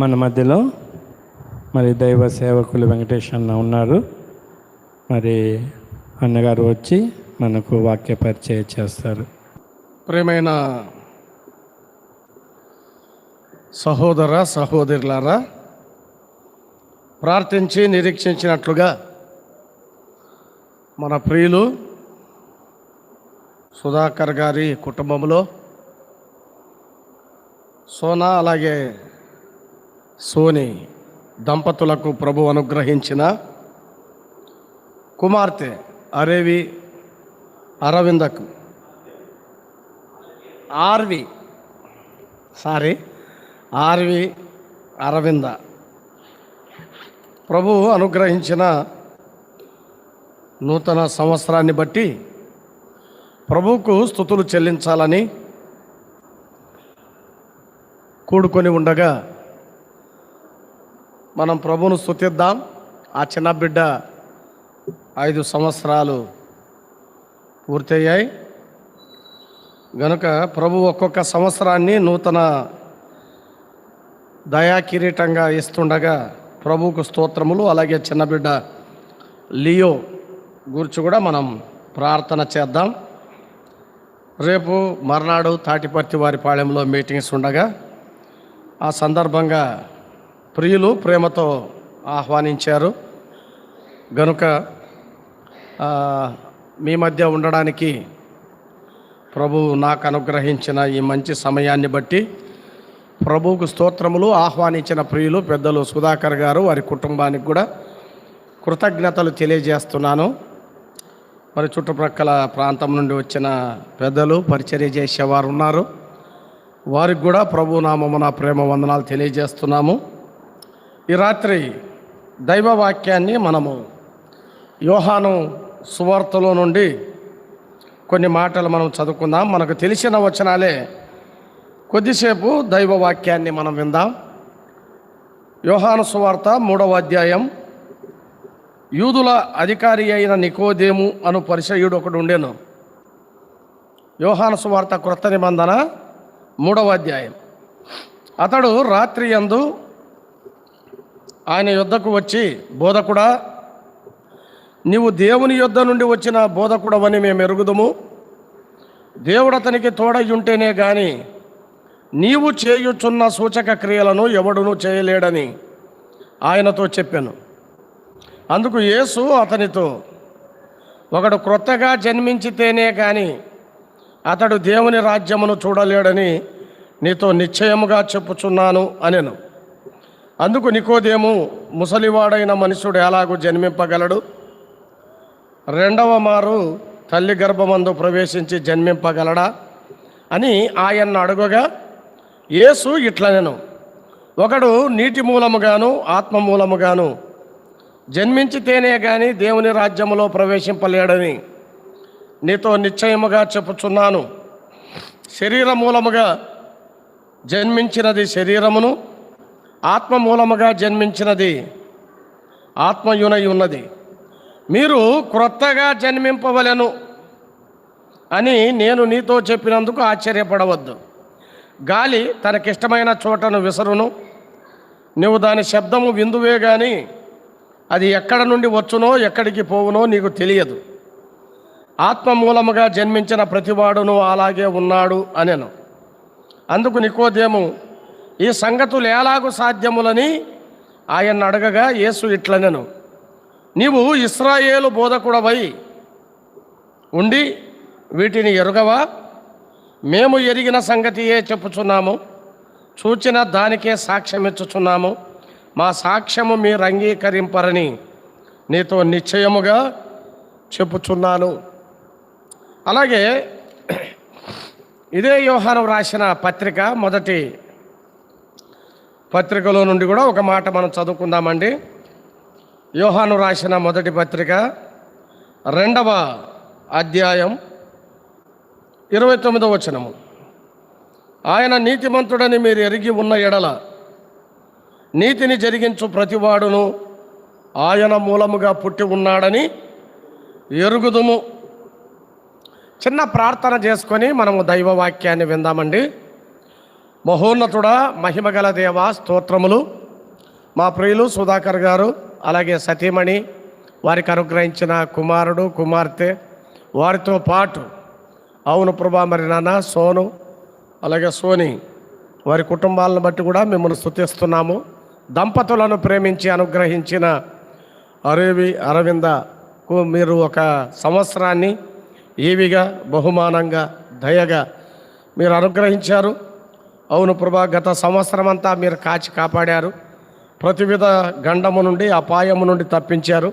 మన మధ్యలో మరి దైవ సేవకులు వెంకటేష్ అన్న ఉన్నారు. మరి అన్నగారు వచ్చి మనకు వాక్య పరిచయం చేస్తారు. ప్రియమైన సహోదర సహోదరులారా, ప్రార్థించి నిరీక్షించినట్లుగా మన ప్రియులు సుధాకర్ గారి కుటుంబంలో సోనా అలాగే సోని దంపతులకు ప్రభు అనుగ్రహించిన కుమార్తె అరవిందకు ఆర్వి అరవింద ప్రభు అనుగ్రహించిన నూతన సంవత్సరాన్ని బట్టి ప్రభువుకు స్తుతులు చెల్లించాలని కూడుకొని ఉండగా మనం ప్రభువును స్తుతిద్దాం. ఆ చిన్న బిడ్డ 5 సంవత్సరాలు పూర్తయ్యాయి గనుక ప్రభు ఒక్కొక్క సంవత్సరాన్ని నూతన దయా కిరీటంగా ఇస్తుండగా ప్రభువుకు స్తోత్రములు. అలాగే చిన్న బిడ్డ లియో గురించి కూడా మనం ప్రార్థన చేద్దాం. రేపు మర్నాడు తాటిపర్తి వారి పాళెంలో మీటింగ్స్ ఉండగా ఆ సందర్భంగా ప్రియులు ప్రేమతో ఆహ్వానించారు గనుక మీ మధ్య ఉండడానికి ప్రభువు నాకు అనుగ్రహించిన ఈ మంచి సమయాన్ని బట్టి ప్రభువుకు స్తోత్రములు. ఆహ్వానించిన ప్రియులు పెద్దలు సుధాకర్ గారు వారి కుటుంబానికి కూడా కృతజ్ఞతలు తెలియజేస్తున్నాను. మరి చుట్టుప్రక్కల ప్రాంతం నుండి వచ్చిన పెద్దలు పరిచర్య చేసేవారు ఉన్నారు. వారికి కూడా ప్రభు నామమున ప్రేమ వందనాలు తెలియజేస్తున్నాము. ఈ రాత్రి దైవ వాక్యాన్ని మనము యోహాను సువార్తలో నుండి కొన్ని మాటలు మనం చదువుకుందాం. మనకు తెలిసిన వచనాలే కొద్దిసేపు దైవ వాక్యాన్ని మనం విందాం. యోహాను సువార్త 3వ అధ్యాయం. యూదుల అధికారి అయిన నికోదేము అను పరిసయ్యుడు ఒకడు ఉండెను. యోహాను సువార్త క్రొత్త నిబంధన 3వ అధ్యాయం. అతడు రాత్రి యందు ఆయన యొద్దకు వచ్చి, బోధకుడా, నీవు దేవుని యొద్ద నుండి వచ్చిన బోధకుడవని మేము ఎరుగుదుము. దేవుడు అతనికి తోడయ్యుంటేనే గాని నీవు చేయుచున్న సూచక క్రియలను ఎవడునూ చేయలేడని ఆయనతో చెప్పాను. అందుకు యేసు అతనితో, ఒకడు క్రొత్తగా జన్మించితేనే కానీ అతడు దేవుని రాజ్యమును చూడలేడని నీతో నిశ్చయముగా చెప్పుచున్నాను అనెను. అందుకు నికోదేము, ముసలివాడైన మనుషుడు ఎలాగూ జన్మింపగలడు? రెండవ మారు తల్లి గర్భమందు ప్రవేశించి జన్మింపగలడా అని ఆయన్ను అడుగగా యేసు ఇట్లనెను, ఒకడు నీటి మూలముగాను ఆత్మ మూలముగాను జన్మించితేనే కానీ దేవుని రాజ్యములో ప్రవేశింపలేడని నీతో నిశ్చయముగా చెప్పుచున్నాను. శరీర మూలముగా జన్మించినది శరీరమును, ఆత్మ మూలముగా జన్మించినది ఆత్మయునై ఉన్నది. మీరు క్రొత్తగా జన్మింపవలెను అని నేను నీతో చెప్పినందుకు ఆశ్చర్యపడవద్దు. గాలి తనకిష్టమైన చోటను విసరును, నువ్వు దాని శబ్దము విందువే గాని అది ఎక్కడ నుండి వచ్చునో ఎక్కడికి పోవునో నీకు తెలియదు. ఆత్మ మూలముగా జన్మించిన ప్రతివాడును అలాగే ఉన్నాడు అనెను. అందుకు నికోదేము, ఈ సంగతులు ఎలాగూ సాధ్యములని ఆయన అడగగా యేసు ఇట్లనెను, నీవు ఇశ్రాయేలు బోధకుడవై ఉండి వీటిని ఎరుగవా? మేము ఎరిగిన సంగతియే చెప్పుచున్నాము, చూచిన దానికే సాక్ష్యమిచ్చుచున్నాము. మా సాక్ష్యము మీరు అంగీకరింపరని నీతో నిశ్చయముగా చెప్పుచున్నాను. అలాగే ఇదే యోహాను రాసిన పత్రిక మొదటి పత్రికలో నుండి కూడా ఒక మాట మనం చదువుకుందామండి. యోహాను రాసిన మొదటి పత్రిక 2వ అధ్యాయం 29వ వచనము. ఆయన నీతిమంతుడని మీరు ఎరిగి ఉన్న ఎడల నీతిని జరిగించు ప్రతివాడును ఆయన మూలముగా పుట్టి ఉన్నాడని ఎరుగుదుము. చిన్న ప్రార్థన చేసుకొని మనము దైవ వాక్యాన్ని విందామండి. మహోన్నతుడా, మహిమగల దేవ, స్తోత్రములు. మా ప్రియులు సుధాకర్ గారు, అలాగే సతీమణి, వారికి అనుగ్రహించిన కుమారుడు కుమార్తె, వారితో పాటు అవును ప్రభా, మరి నాన్న సోను, అలాగే సోని, వారి కుటుంబాలను బట్టి కూడా మిమ్మల్ని స్తుతిస్తున్నాము. దంపతులను ప్రేమించి అనుగ్రహించిన అరవిందకు మీరు ఒక సంవత్సరాన్ని ఈవిగా, బహుమానంగా, దయగా మీరు అనుగ్రహించారు. అవును ప్రభా, గత సంవత్సరం అంతా మీరు కాచి కాపాడారు. ప్రతివిధ గండము నుండి, అపాయము నుండి తప్పించారు.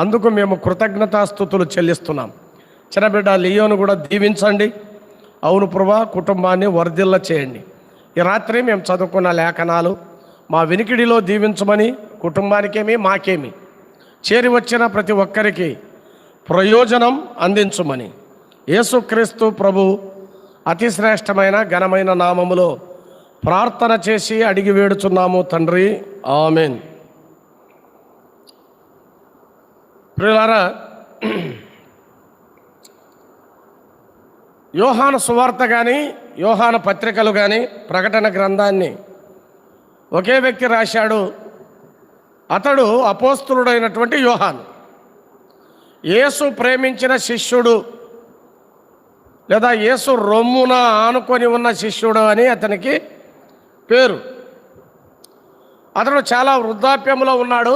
అందుకు మేము కృతజ్ఞతాస్తుతులు చెల్లిస్తున్నాం. చిన్నబిడ్డ లియోను కూడా దీవించండి. అవును ప్రభా, కుటుంబాన్ని వర్ధిల్ల చేయండి. ఈ రాత్రి మేము చదువుకున్న లేఖనాలు మా వినికిడిలో దీవించమని, కుటుంబానికేమి మాకేమి చేరి వచ్చిన ప్రతి ఒక్కరికి ప్రయోజనం అందించమని యేసుక్రీస్తు ప్రభు అతి శ్రేష్టమైన ఘనమైన నామములో ప్రార్థన చేసి అడిగి వేడుచున్నాము తండ్రి, ఆమేన్. ప్రియులారా, యోహాను సువార్త కానీ, యోహాను పత్రికలు కానీ, ప్రకటన గ్రంథాన్ని ఒకే వ్యక్తి రాశాడు. అతడు అపోస్తులుడైనటువంటి యోహాను. యేసు ప్రేమించిన శిష్యుడు, లేదా యేసు రొమ్మున ఆనుకొని ఉన్న శిష్యుడు అని అతనికి పేరు. అతడు చాలా వృద్ధాప్యంలో ఉన్నాడు.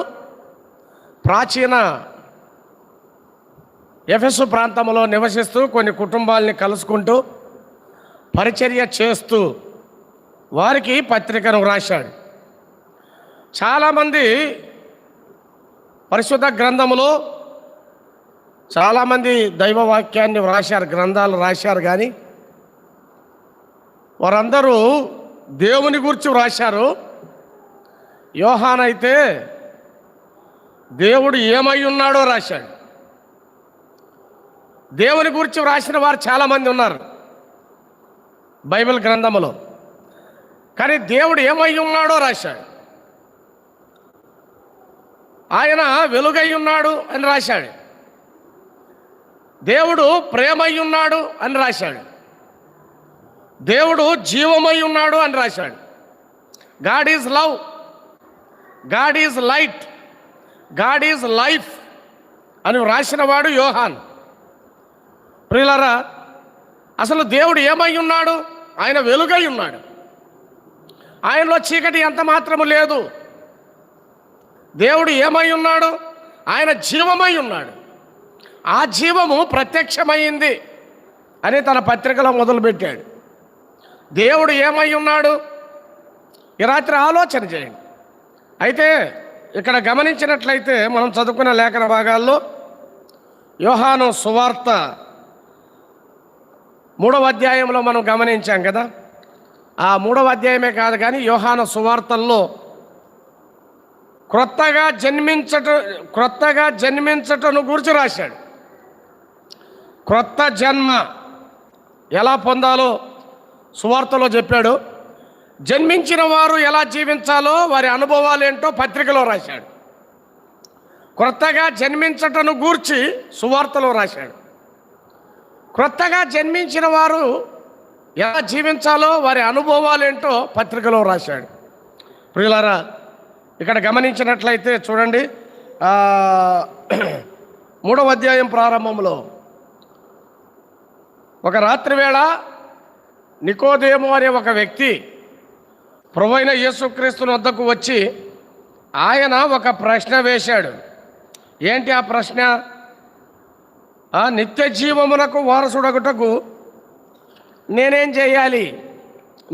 ప్రాచీన ఎఫెసు ప్రాంతంలో నివసిస్తూ కొన్ని కుటుంబాలని కలుసుకుంటూ పరిచర్య చేస్తూ వారికి పత్రికను రాశాడు. చాలామంది పరిశుద్ధ గ్రంథములో చాలామంది దైవవాక్యాన్ని రాశారు, గ్రంథాలు రాశారు. కానీ వారందరూ దేవుని గురించి రాశారు. యోహానైతే దేవుడు ఏమై ఉన్నాడో రాశాడు. దేవుని గురించి రాసిన వారు చాలామంది ఉన్నారు బైబిల్ గ్రంథములో, కానీ దేవుడు ఏమై ఉన్నాడో రాశాడు. ఆయన వెలుగై ఉన్నాడు అని రాశాడు. దేవుడు ప్రేమై ఉన్నాడు అని రాశాడు. దేవుడు జీవమై ఉన్నాడు అని రాశాడు. God is love, God is light, God is life అని రాసినవాడు యోహాన్. ప్రియులారా, అసలు దేవుడు ఏమై ఉన్నాడు? ఆయన వెలుగై ఉన్నాడు. ఆయనలో చీకటి ఎంత మాత్రము లేదు. దేవుడు ఏమై ఉన్నాడు? ఆయన జీవమై ఉన్నాడు. ఆ జీవము ప్రత్యక్షమైంది అని తన పత్రికలో మొదలుపెట్టాడు. దేవుడు ఏమై ఉన్నాడు? ఈ రాత్రి ఆలోచన చేయండి. అయితే ఇక్కడ గమనించినట్లయితే మనం చదువుకున్న లేఖన భాగాల్లో యోహాను సువార్త 3వ అధ్యాయంలో మనం గమనించాం కదా. ఆ 3వ అధ్యాయమే కాదు కానీ యోహాను సువార్తల్లో క్రొత్తగా జన్మించటను గురించి రాశాడు. క్రొత్త జన్మ ఎలా పొందాలో సువార్తలో చెప్పాడు. జన్మించిన వారు ఎలా జీవించాలో వారి అనుభవాలు ఏంటో పత్రికలో రాశాడు. క్రొత్తగా జన్మించటను గూర్చి సువార్తలో రాశాడు. క్రొత్తగా జన్మించిన వారు ఎలా జీవించాలో వారి అనుభవాలు ఏంటో పత్రికలో రాశాడు. ప్రియులారా, ఇక్కడ గమనించినట్లయితే చూడండి, 3వ అధ్యాయం ప్రారంభంలో ఒక రాత్రి వేళ నికోదేము అనే ఒక వ్యక్తి ప్రభువైన యేసుక్రీస్తు వద్దకు వచ్చి ఆయన ఒక ప్రశ్న వేశాడు. ఏంటి ఆ ప్రశ్న? నిత్య జీవమునకు వారసుడగుటకు నేనేం చేయాలి?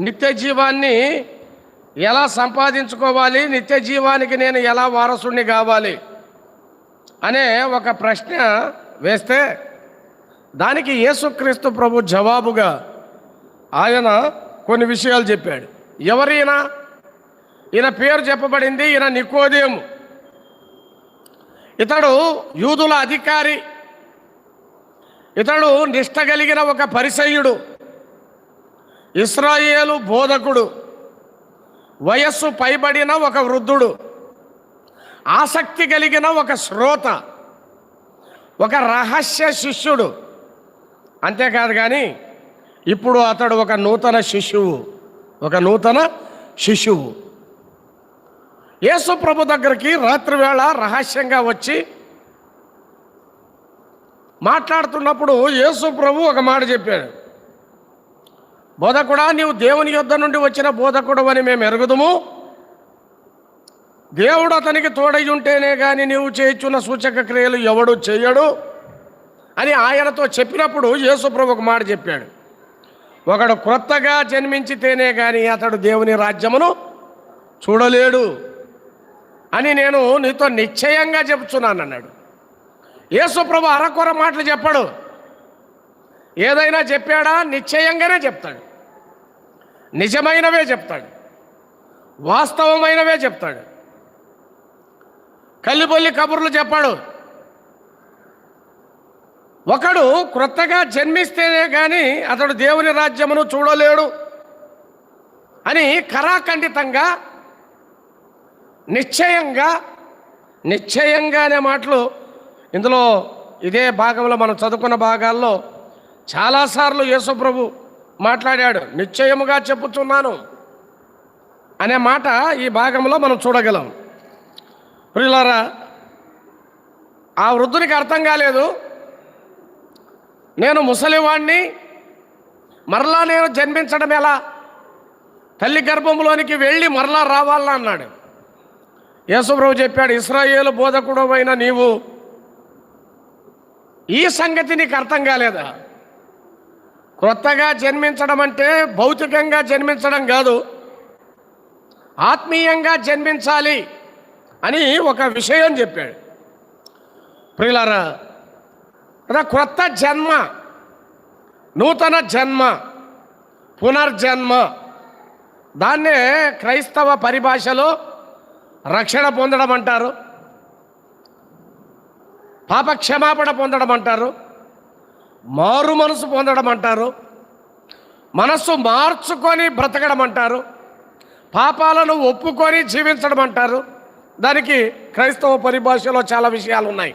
నిత్య జీవాన్ని ఎలా సంపాదించుకోవాలి? నిత్య జీవానికి నేను ఎలా వారసుడిని కావాలి అనే ఒక ప్రశ్న వేస్తే దానికి యేసుక్రీస్తు ప్రభు జవాబుగా ఆయన కొన్ని విషయాలు చెప్పాడు. ఎవరైనా ఈయన పేరు చెప్పబడింది, ఈయన నికోదేము. ఇతడు యూదుల అధికారి, ఇతడు నిష్ఠ కలిగిన ఒక పరిసయ్యుడు, ఇశ్రాయేలు బోధకుడు, వయస్సు పైబడిన ఒక వృద్ధుడు, ఆసక్తి కలిగిన ఒక శ్రోత, ఒక రహస్య శిష్యుడు. అంతేకాదు కానీ ఇప్పుడు అతడు ఒక నూతన శిష్యువు. ఒక నూతన శిశువు యేసు ప్రభు దగ్గరికి రాత్రివేళ రహస్యంగా వచ్చి మాట్లాడుతున్నప్పుడు యేసు ప్రభు ఒక మాట చెప్పాడు. బోధకుడా, నీవు దేవుని యొద్ద నుండి వచ్చిన బోధకుడు అని మేము ఎరుగుదుము. దేవుడు అతనికి తోడై ఉంటేనే కానీ నీవు చేయుచున్న సూచక క్రియలు ఎవడు చేయడు అని ఆయనతో చెప్పినప్పుడు యేసు ప్రభు ఒక మాట చెప్పాడు. ఒకడు క్రొత్తగా జన్మించితేనే కానీ అతడు దేవుని రాజ్యమును చూడలేడు అని నేను నీతో నిశ్చయంగా చెప్తున్నాను అన్నాడు. యేసు ప్రభు అరకొర మాటలు చెప్పాడు. ఏదైనా చెప్పాడా నిశ్చయంగానే చెప్తాడు, నిజమైనవే చెప్తాడు, వాస్తవమైనవే చెప్తాడు. కల్లిబొల్లి కబుర్లు చెప్పాడు. ఒకడు క్రొత్తగా జన్మిస్తేనే కానీ అతడు దేవుని రాజ్యమును చూడలేడు అని ఖరాఖండితంగా నిశ్చయంగా అనే మాటలు ఇందులో ఇదే భాగంలో మనం చదువుకున్న భాగాల్లో చాలాసార్లు యేసు ప్రభు మాట్లాడాడు. నిశ్చయముగా చెప్పుచున్నాను అనే మాట ఈ భాగంలో మనం చూడగలం. ప్రియులారా, ఆ వృద్ధునికి అర్థం కాలేదు. నేను ముసలివాణ్ణి, మరలా నేను జన్మించడం ఎలా? తల్లి గర్భంలోనికి వెళ్ళి మరలా రావాలని అన్నాడు. యేసు ప్రభు చెప్పాడు, ఇశ్రాయేలు బోధకుడు అయిన నీవు ఈ సంగతి నీకు అర్థం కాలేదా? క్రొత్తగా జన్మించడం అంటే భౌతికంగా జన్మించడం కాదు, ఆత్మీయంగా జన్మించాలి అని ఒక విషయం చెప్పాడు. ప్రియులారా, క్రొత్త జన్మ, నూతన జన్మ, పునర్జన్మ, దాన్నే క్రైస్తవ పరిభాషలో రక్షణ పొందడం అంటారు, పాప క్షమాపణ పొందడం అంటారు, మారు మనసు పొందడం అంటారు, మనస్సు మార్చుకొని బ్రతకడం అంటారు, పాపాలను ఒప్పుకొని జీవించడం అంటారు. దానికి క్రైస్తవ పరిభాషలో చాలా విషయాలు ఉన్నాయి.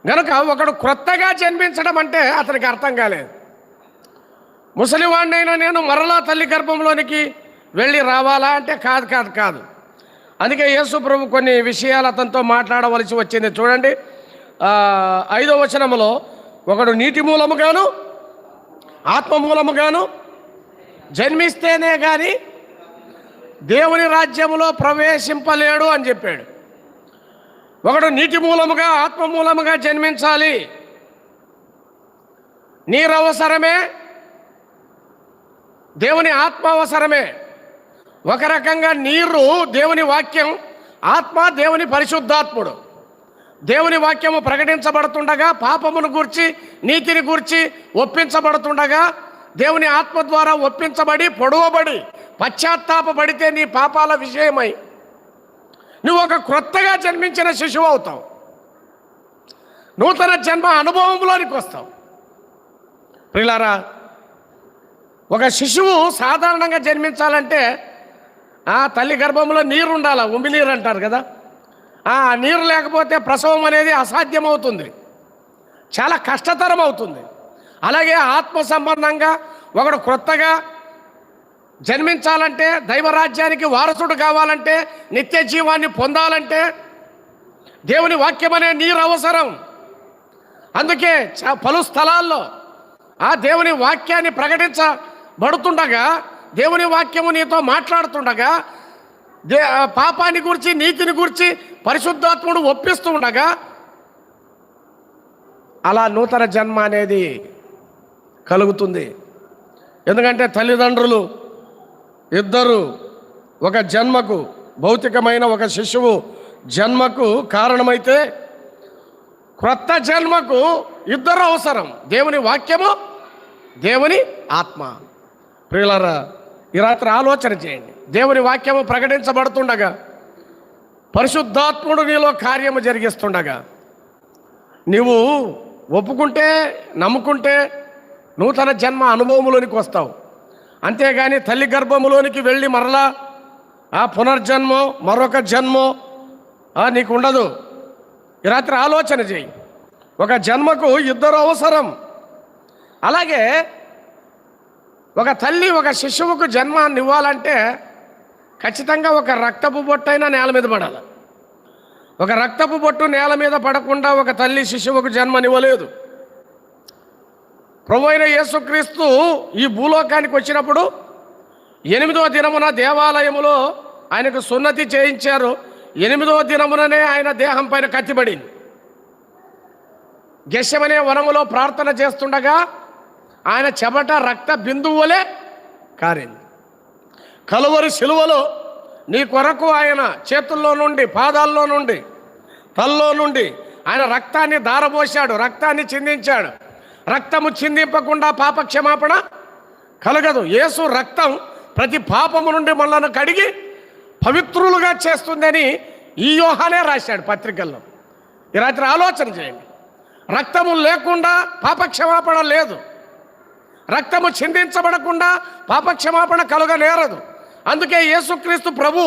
కనుక ఒకడు క్రొత్తగా జన్మించడం అంటే అతనికి అర్థం కాలేదు. ముసలివాడినైనా నేను మరలా తల్లి గర్భంలోనికి వెళ్ళి రావాలా అంటే కాదు. అందుకే యేసు ప్రభు కొన్ని విషయాలు అతనితో మాట్లాడవలసి వచ్చింది. చూడండి, 5వ వచనములో, ఒకడు నీటి మూలముగాను ఆత్మ మూలముగాను జన్మిస్తేనే కానీ దేవుని రాజ్యములో ప్రవేశింపలేడు అని చెప్పాడు. ఒకడు నీటి మూలముగా ఆత్మ మూలముగా జన్మించాలి. నీరు అవసరమే, దేవుని ఆత్మ అవసరమే. ఒక రకంగా నీరు దేవుని వాక్యం, ఆత్మ దేవుని పరిశుద్ధాత్ముడు. దేవుని వాక్యము ప్రకటించబడుతుండగా, పాపమును గూర్చి నీతిని గూర్చి ఒప్పించబడుతుండగా, దేవుని ఆత్మ ద్వారా ఒప్పించబడి పొడవబడి పశ్చాత్తాపడితే నీ పాపాల విషయమై నువ్వు ఒక క్రొత్తగా జన్మించిన శిశువు అవుతావు, నూతన జన్మ అనుభవంలోనికి వస్తావు. ప్రియులారా, ఒక శిశువు సాధారణంగా జన్మించాలంటే ఆ తల్లి గర్భంలో నీరు ఉండాలి, ఉమినీరు అంటారు కదా. ఆ నీరు లేకపోతే ప్రసవం అనేది అసాధ్యమవుతుంది, చాలా కష్టతరం అవుతుంది. అలాగే ఆత్మ సంబంధంగా ఒకడు క్రొత్తగా జన్మించాలంటే, దైవరాజ్యానికి వారసుడు కావాలంటే, నిత్య జీవాన్ని పొందాలంటే దేవుని వాక్యం అనే నీరు అవసరం. అందుకే పలు స్థలాల్లో ఆ దేవుని వాక్యాన్ని ప్రకటించబడుతుండగా, దేవుని వాక్యము నీతో మాట్లాడుతుండగా, పాపాన్ని గురించి నీతిని గురించి పరిశుద్ధాత్ముడు ఒప్పిస్తూ ఉండగా అలా నూతన జన్మ అనేది కలుగుతుంది. ఎందుకంటే తల్లిదండ్రులు ఇద్దరు ఒక జన్మకు, భౌతికమైన ఒక శిశువు జన్మకు కారణమైతే, క్రొత్త జన్మకు ఇద్దరు అవసరం, దేవుని వాక్యము, దేవుని ఆత్మ. ప్రియులారా, ఈ రాత్రి ఆలోచన చేయండి. దేవుని వాక్యము ప్రకటించబడుతుండగా, పరిశుద్ధాత్ముడు నీలో కార్యము జరిగిస్తుండగా, నీవు ఒప్పుకుంటే, నమ్ముకుంటే నూతన జన్మ అనుభవంలోనికి వస్తావు. అంతేగాని తల్లి గర్భములోనికి వెళ్ళి మరలా ఆ పునర్జన్మో మరొక జన్మో నీకు ఉండదు. ఈ రాత్రి ఆలోచన చేయి. ఒక జన్మకు ఇద్దరు అవసరం. అలాగే ఒక తల్లి ఒక శిశువుకు జన్మనివ్వాలంటే ఖచ్చితంగా ఒక రక్తపు బొట్టైనా నేల మీద పడాలి. ఒక రక్తపు బొట్టు నేల మీద పడకుండా ఒక తల్లి శిశువుకు జన్మనివ్వలేదు. ప్రభు అయిన యేసుక్రీస్తు ఈ భూలోకానికి వచ్చినప్పుడు 8వ దినమున దేవాలయములో ఆయనకు సున్నతి చేయించారు. 8వ దినముననే ఆయన దేహం పైన కత్తిపడింది. గెస్సెమనే వనములో ప్రార్థన చేస్తుండగా ఆయన చెమట రక్త బిందువులే కారింది. కలువరి శిలువలో నీ కొరకు ఆయన చేతుల్లో నుండి, పాదాల్లో నుండి, తల్లో నుండి ఆయన రక్తాన్ని ధారపోశాడు, రక్తాన్ని చిందించాడు. రక్తము చిందింపకుండా పాప క్షమాపణ కలగదు. యేసు రక్తం ప్రతి పాపము నుండి మనల్ని కడిగి పవిత్రులుగా చేస్తుందని ఈ యోహానే రాశాడు పత్రికల్లో. ఈ రాత్రి ఆలోచన చేయండి. రక్తము లేకుండా పాపక్షమాపణ లేదు. రక్తము చిందించబడకుండా పాపక్షమాపణ కలుగనేరదు. అందుకే యేసుక్రీస్తు ప్రభు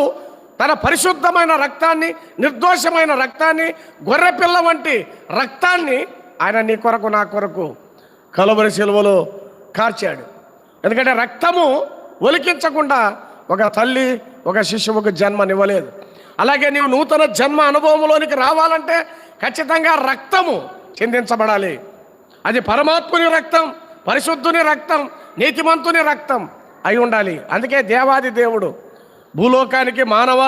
తన పరిశుద్ధమైన రక్తాన్ని, నిర్దోషమైన రక్తాన్ని, గొర్రెపిల్ల వంటి రక్తాన్ని ఆయన నీ కొరకు, నా కొరకు కలువరి శిలువలో కార్చాడు. ఎందుకంటే రక్తము ఒలికించకుండా ఒక తల్లి ఒక శిశువుకు జన్మనివ్వలేదు. అలాగే నీవు నూతన జన్మ అనుభవంలోనికి రావాలంటే ఖచ్చితంగా రక్తము చిందించబడాలి. అది పరమాత్ముని రక్తం, పరిశుద్ధుని రక్తం, నీతిమంతుని రక్తం అయి ఉండాలి. అందుకే దేవాది దేవుడు భూలోకానికి మానవ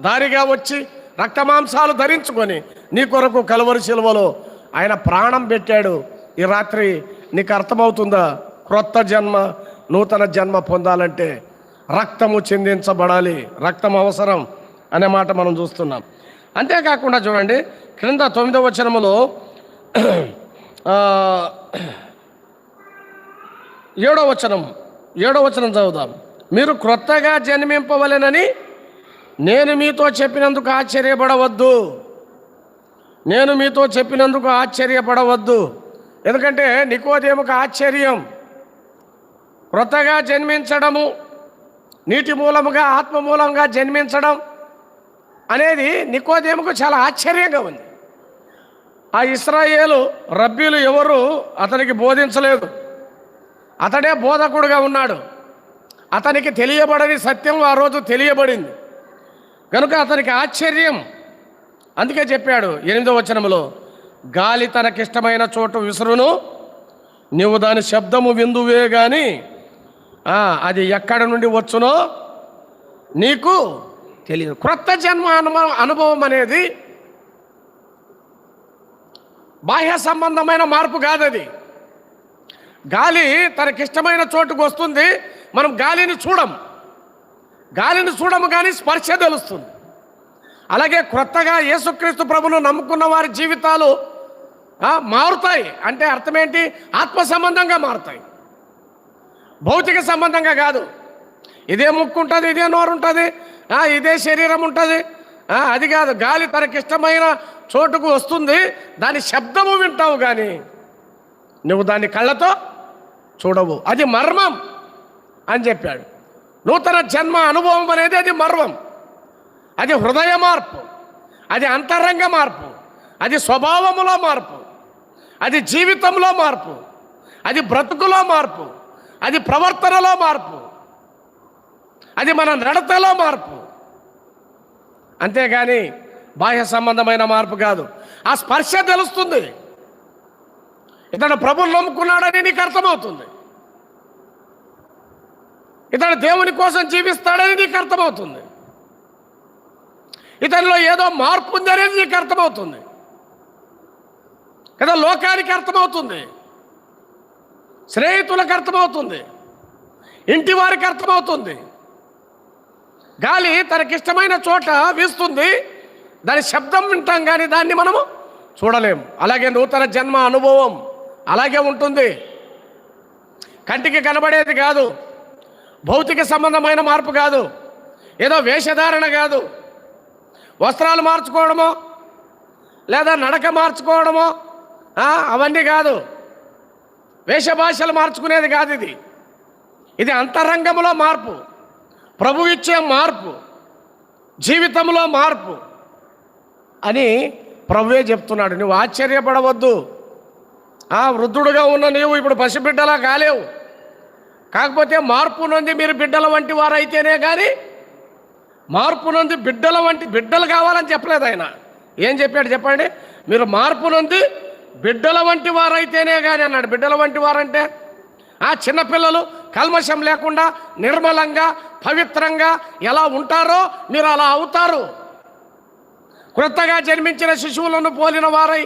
దారిగా వచ్చి రక్తమాంసాలు ధరించుకొని నీ కొరకు కలువరి శిలువలో ఆయన ప్రాణం పెట్టాడు. ఈ రాత్రి నీకు అర్థమవుతుందా? క్రొత్త జన్మ, నూతన జన్మ పొందాలంటే రక్తము చిందించబడాలి. రక్తం అవసరం అనే మాట మనం చూస్తున్నాం. అంతేకాకుండా చూడండి, క్రింద 9వ వచనములో 7వ వచనం చదువుదాం. మీరు క్రొత్తగా జన్మింపవలెనని నేను మీతో చెప్పినందుకు ఆశ్చర్యపడవద్దు. నేను మీతో చెప్పినందుకు ఆశ్చర్యపడవద్దు. ఎందుకంటే నికోదేముకు ఆశ్చర్యం. క్రొత్తగా జన్మించడము, నీటి మూలముగా ఆత్మ మూలంగా జన్మించడం అనేది నికోదేముకు చాలా ఆశ్చర్యంగా ఉంది. ఆ ఇశ్రాయేలు రబ్బీలు ఎవరు అతనికి బోధించలేదు. అతడే బోధకుడుగా ఉన్నాడు. అతనికి తెలియబడని సత్యం ఆ రోజు తెలియబడింది కనుక అతనికి ఆశ్చర్యం. అందుకే చెప్పాడు 8వ వచనములో, గాలి తనకిష్టమైన చోటు విసురును, నీవు దాని శబ్దము విందువే గాని అది ఎక్కడ నుండి వచ్చునో నీకు తెలియదు. క్రొత్త జన్మ అనుభవం అనేది బాహ్య సంబంధమైన మార్పు కాదది. గాలి తనకిష్టమైన చోటుకు వస్తుంది, మనం గాలిని చూడము కానీ స్పర్శ తెలుస్తుంది. అలాగే క్రొత్తగా యేసుక్రీస్తు ప్రభును నమ్ముకున్న వారి జీవితాలు మారుతాయి. అంటే అర్థమేంటి? ఆత్మ సంబంధంగా మారుతాయి, భౌతిక సంబంధంగా కాదు. ఇదే ముక్కు ఉంటుంది, ఇదే నోరు ఉంటుంది, ఇదే శరీరం ఉంటుంది, అది కాదు. గాలి తనకిష్టమైన చోటుకు వస్తుంది, దాని శబ్దము వింటావు కానీ నువ్వు దాన్ని కళ్ళతో చూడవు. అది మర్మం అని చెప్పాడు. నూతన జన్మ అనుభవం అనేది అది మర్మం. అది హృదయ మార్పు, అది అంతరంగ మార్పు, అది స్వభావములో మార్పు, అది జీవితంలో మార్పు, అది బ్రతుకులో మార్పు, అది ప్రవర్తనలో మార్పు, అది మన నడతలో మార్పు. అంతేగాని బాహ్య సంబంధమైన మార్పు కాదు. ఆ స్పర్శ తెలుస్తుంది. ఇతడు ప్రభువును నమ్ముకున్నాడని నీకు అర్థమవుతుంది. ఇతడు దేవుని కోసం జీవిస్తాడని నీకు అర్థమవుతుంది. ఇతనిలో ఏదో మార్పు ఉంది అనేది నీకు అర్థమవుతుంది కదా. లోకానికి అర్థమవుతుంది, స్నేహితులకు అర్థమవుతుంది, ఇంటి వారికి అర్థమవుతుంది. గాలి తనకిష్టమైన చోట వీస్తుంది, దాని శబ్దం వింటాం కానీ దాన్ని మనము చూడలేము. అలాగే నూతన జన్మ అనుభవం అలాగే ఉంటుంది. కంటికి కనబడేది కాదు, భౌతిక సంబంధమైన మార్పు కాదు, ఏదో వేషధారణ కాదు, వస్త్రాలు మార్చుకోవడమో లేదా నడక మార్చుకోవడమో అవన్నీ కాదు, వేషభాషలు మార్చుకునేది కాదు. ఇది అంతరంగంలో మార్పు, ప్రభు ఇచ్చే మార్పు, జీవితంలో మార్పు అని ప్రభువే చెప్తున్నాడు. నువ్వు ఆశ్చర్యపడవద్దు. వృద్ధుడుగా ఉన్న నీవు ఇప్పుడు పసిబిడ్డలా కాలేవు. కాకపోతే మార్పు నొంది మీరు బిడ్డల వంటి వారైతేనే కానీ, మార్పు నొంది బిడ్డల వంటి బిడ్డలు కావాలని చెప్పలేదు ఆయన. ఏం చెప్పాడు చెప్పండి? మీరు మార్పు నొంది బిడ్డల వంటి వారైతేనే కానీ అన్నాడు. బిడ్డల వంటి వారంటే ఆ చిన్నపిల్లలు కల్మషం లేకుండా నిర్మలంగా పవిత్రంగా ఎలా ఉంటారో మీరు అలా అవుతారు. క్రొత్తగా జన్మించిన శిశువులను పోలిన వారై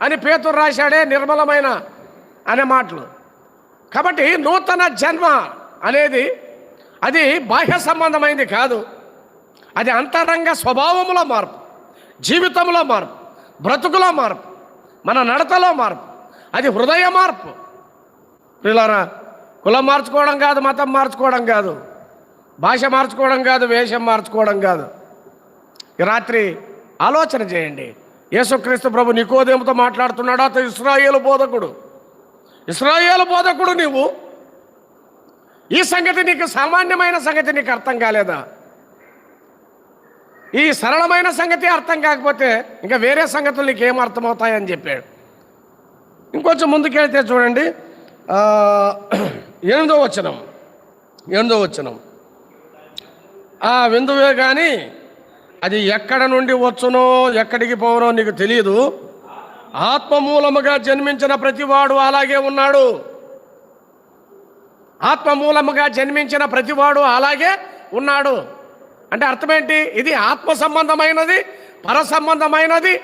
అని పేతురు రాశాడే, నిర్మలమైన అనే మాటలు. కాబట్టి నూతన జన్మ అనేది అది బాహ్య సంబంధమైంది కాదు, అది అంతరంగ స్వభావములో మార్పు, జీవితంలో మార్పు, బ్రతుకులో మార్పు, మన నడతలో మార్పు, అది హృదయ మార్పు. పిల్లరా, కులం మార్చుకోవడం కాదు, మతం మార్చుకోవడం కాదు, భాష మార్చుకోవడం కాదు, వేషం మార్చుకోవడం కాదు. ఈ రాత్రి ఆలోచన చేయండి. యేసుక్రీస్తు ప్రభు నికోదేముతో మాట్లాడుతున్నాడు. అతను ఇశ్రాయేలు బోధకుడు నీవు. ఈ సంగతి నీకు సామాన్యమైన సంగతి నీకు అర్థం కాలేదా? ఈ సరళమైన సంగతి అర్థం కాకపోతే ఇంకా వేరే సంగతులు నీకు ఏం అర్థమవుతాయని చెప్పాడు. ఇంకొంచెం ముందుకెళ్తే చూడండి, 8వ వచనం. ఆ విందువే కానీ అది ఎక్కడ నుండి వచ్చునో ఎక్కడికి పోవనో నీకు తెలియదు. ఆత్మ మూలముగా జన్మించిన ప్రతివాడు అలాగే ఉన్నాడు. ఆత్మ మూలముగా జన్మించిన ప్రతివాడు అలాగే ఉన్నాడు అంటే అర్థమేంటి? ఇది ఆత్మ సంబంధమైనది, పర సంబంధమైనది.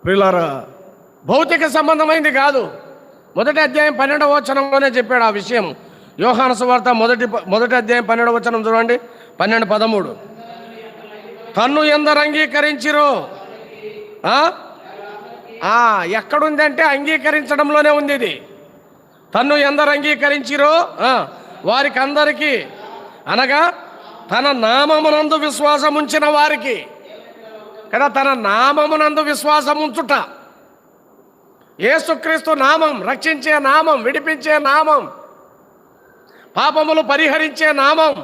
ప్రియులారా, భౌతిక సంబంధమైనది కాదు. మొదటి అధ్యాయం 12వ వచనంలోనే చెప్పాడు ఆ విషయం. యోహాను సువార్త మొదటి అధ్యాయం 12వ వచనం చూడండి, 12-13. తన్ను ఎందరు అంగీకరించిరో, ఎక్కడుందంటే అంగీకరించడంలోనే ఉంది ఇది. తన్ను ఎందరు అంగీకరించిరో వారికి అందరికీ, అనగా తన నామమునందు విశ్వాసం ఉంచిన వారికి కదా, తన నామమునందు విశ్వాసం ఉంచుట. యేసుక్రీస్తు నామం రక్షించే నామం, విడిపించే నామం, పాపములు పరిహరించే నామం.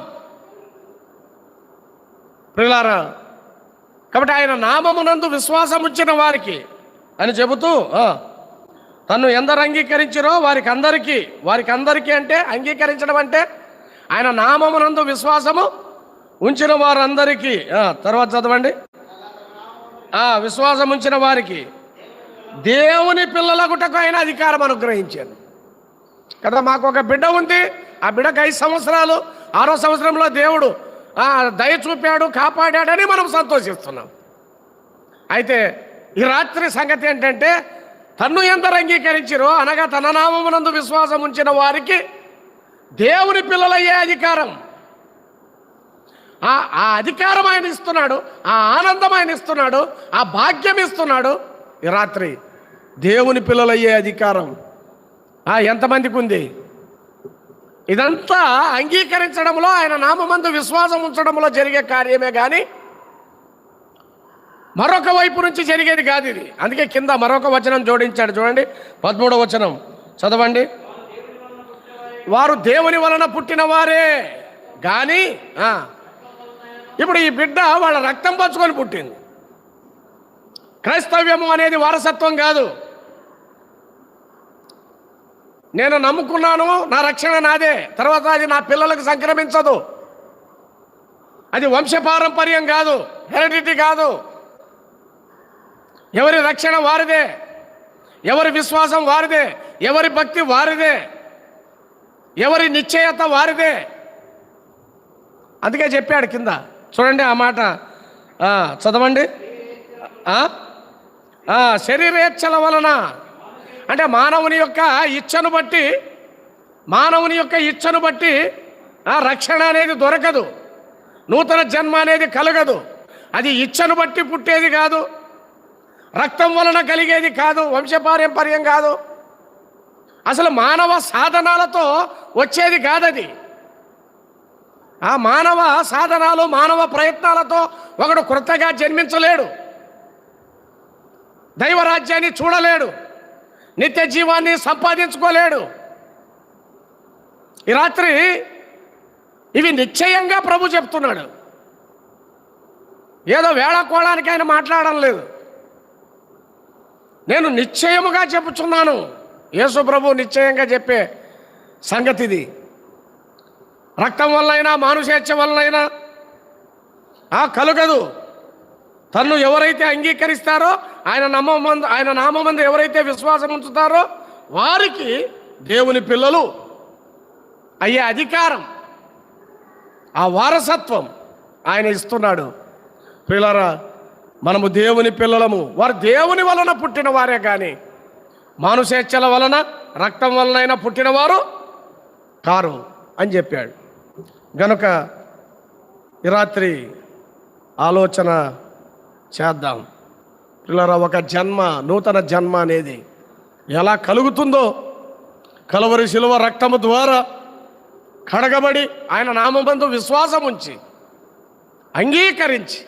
ప్రియులారా, కాబట్టి ఆయన నామమునందు విశ్వాసం ఉంచిన వారికి అని చెబుతూ తను ఎందరు అంగీకరించిరో వారికి అందరికీ అంటే అంగీకరించడం అంటే ఆయన నామమునందు విశ్వాసము ఉంచిన వారందరికీ. తర్వాత చదవండి, విశ్వాసం ఉంచిన వారికి దేవుని పిల్లలగుటకు ఆయన అధికారం అనుగ్రహించాను కదా. మాకు ఒక బిడ్డ ఉంది, ఆ బిడ్డకు 5 సంవత్సరాలు, 6వ సంవత్సరంలో దేవుడు దయ చూపాడు, కాపాడాడని మనం సంతోషిస్తున్నాం. అయితే ఈ రాత్రి సంగతి ఏంటంటే, తన్ను ఎందరు అంగీకరించిరో అనగా తన నామమునందు విశ్వాసం ఉంచిన వారికి దేవుని పిల్లలయ్యే అధికారం. ఆ అధికారం ఆయన ఇస్తున్నాడు, ఆ ఆనందం ఆయన ఇస్తున్నాడు, ఆ భాగ్యం ఇస్తున్నాడు. ఈ రాత్రి దేవుని పిల్లలయ్యే అధికారం ఎంతమందికి ఉంది? ఇదంతా అంగీకరించడంలో, ఆయన నామమందు విశ్వాసం ఉంచడంలో జరిగే కార్యమే కానీ మరొక వైపు నుంచి జరిగేది కాదు ఇది. అందుకే కింద మరొక వచనం జోడించాడు చూడండి, 13వ వచనం చదవండి. వారు దేవుని వలన పుట్టిన వారే కానీ, ఇప్పుడు ఈ బిడ్డ వాళ్ళ రక్తం పంచుకొని పుట్టింది. క్రైస్తవ్యము అనేది వారసత్వం కాదు. నేను నమ్ముకున్నాను, నా రక్షణ నాదే, తర్వాత అది నా పిల్లలకు సంక్రమించదు. అది వంశపారంపర్యం కాదు, హెరిడిటీ కాదు. ఎవరి రక్షణ వారిదే, ఎవరి విశ్వాసం వారిదే, ఎవరి భక్తి వారిదే, ఎవరి నిశ్చయత వారిదే. అందుకే చెప్పాడు కింద చూడండి ఆ మాట, చదవండి. శరీరేచ్ఛల వలన అంటే మానవుని యొక్క ఇచ్చను బట్టి రక్షణ అనేది దొరకదు, నూతన జన్మ అనేది కలగదు. అది ఇచ్చను బట్టి పుట్టేది కాదు, రక్తం వలన కలిగేది కాదు, వంశపారంపర్యం కాదు, అసలు మానవ సాధనాలతో వచ్చేది కాదది. ఆ మానవ సాధనాలు, మానవ ప్రయత్నాలతో ఒకడు క్రొత్తగా జన్మించలేడు, దైవరాజ్యాన్ని చూడలేడు, నిత్య జీవాన్ని సంపాదించుకోలేడు. ఈ రాత్రి ఇవి నిశ్చయంగా ప్రభు చెప్తున్నాడు. ఏదో వేళకోవడానికి ఆయన మాట్లాడడం లేదు. నేను నిశ్చయముగా చెప్పుచున్నాను. యేసు ప్రభు నిశ్చయంగా చెప్పే సంగతి ఇది. రక్తం వల్లైనా మానుషేచ్ఛ వల్లైనా కలుగదు. తన్ను ఎవరైతే అంగీకరిస్తారో, ఆయన నామమందు ఎవరైతే విశ్వాసం ఉంచుతారో వారికి దేవుని పిల్లలు అయ్యే అధికారం, ఆ వారసత్వం ఆయన ఇస్తున్నాడు. పిల్లరా, మనము దేవుని పిల్లలము. వారు దేవుని వలన పుట్టిన వారే కానీ మానుషేచ్ఛల వలన రక్తం వలనైనా పుట్టినవారు కారు అని చెప్పాడు. గనుక ఈ రాత్రి ఆలోచన చేద్దాం. పిల్లరా, ఒక జన్మ, నూతన జన్మ అనేది ఎలా కలుగుతుందో, కలువరి శిలువ రక్తము ద్వారా కడగబడి ఆయన నామమందు విశ్వాసం ఉంచి అంగీకరించి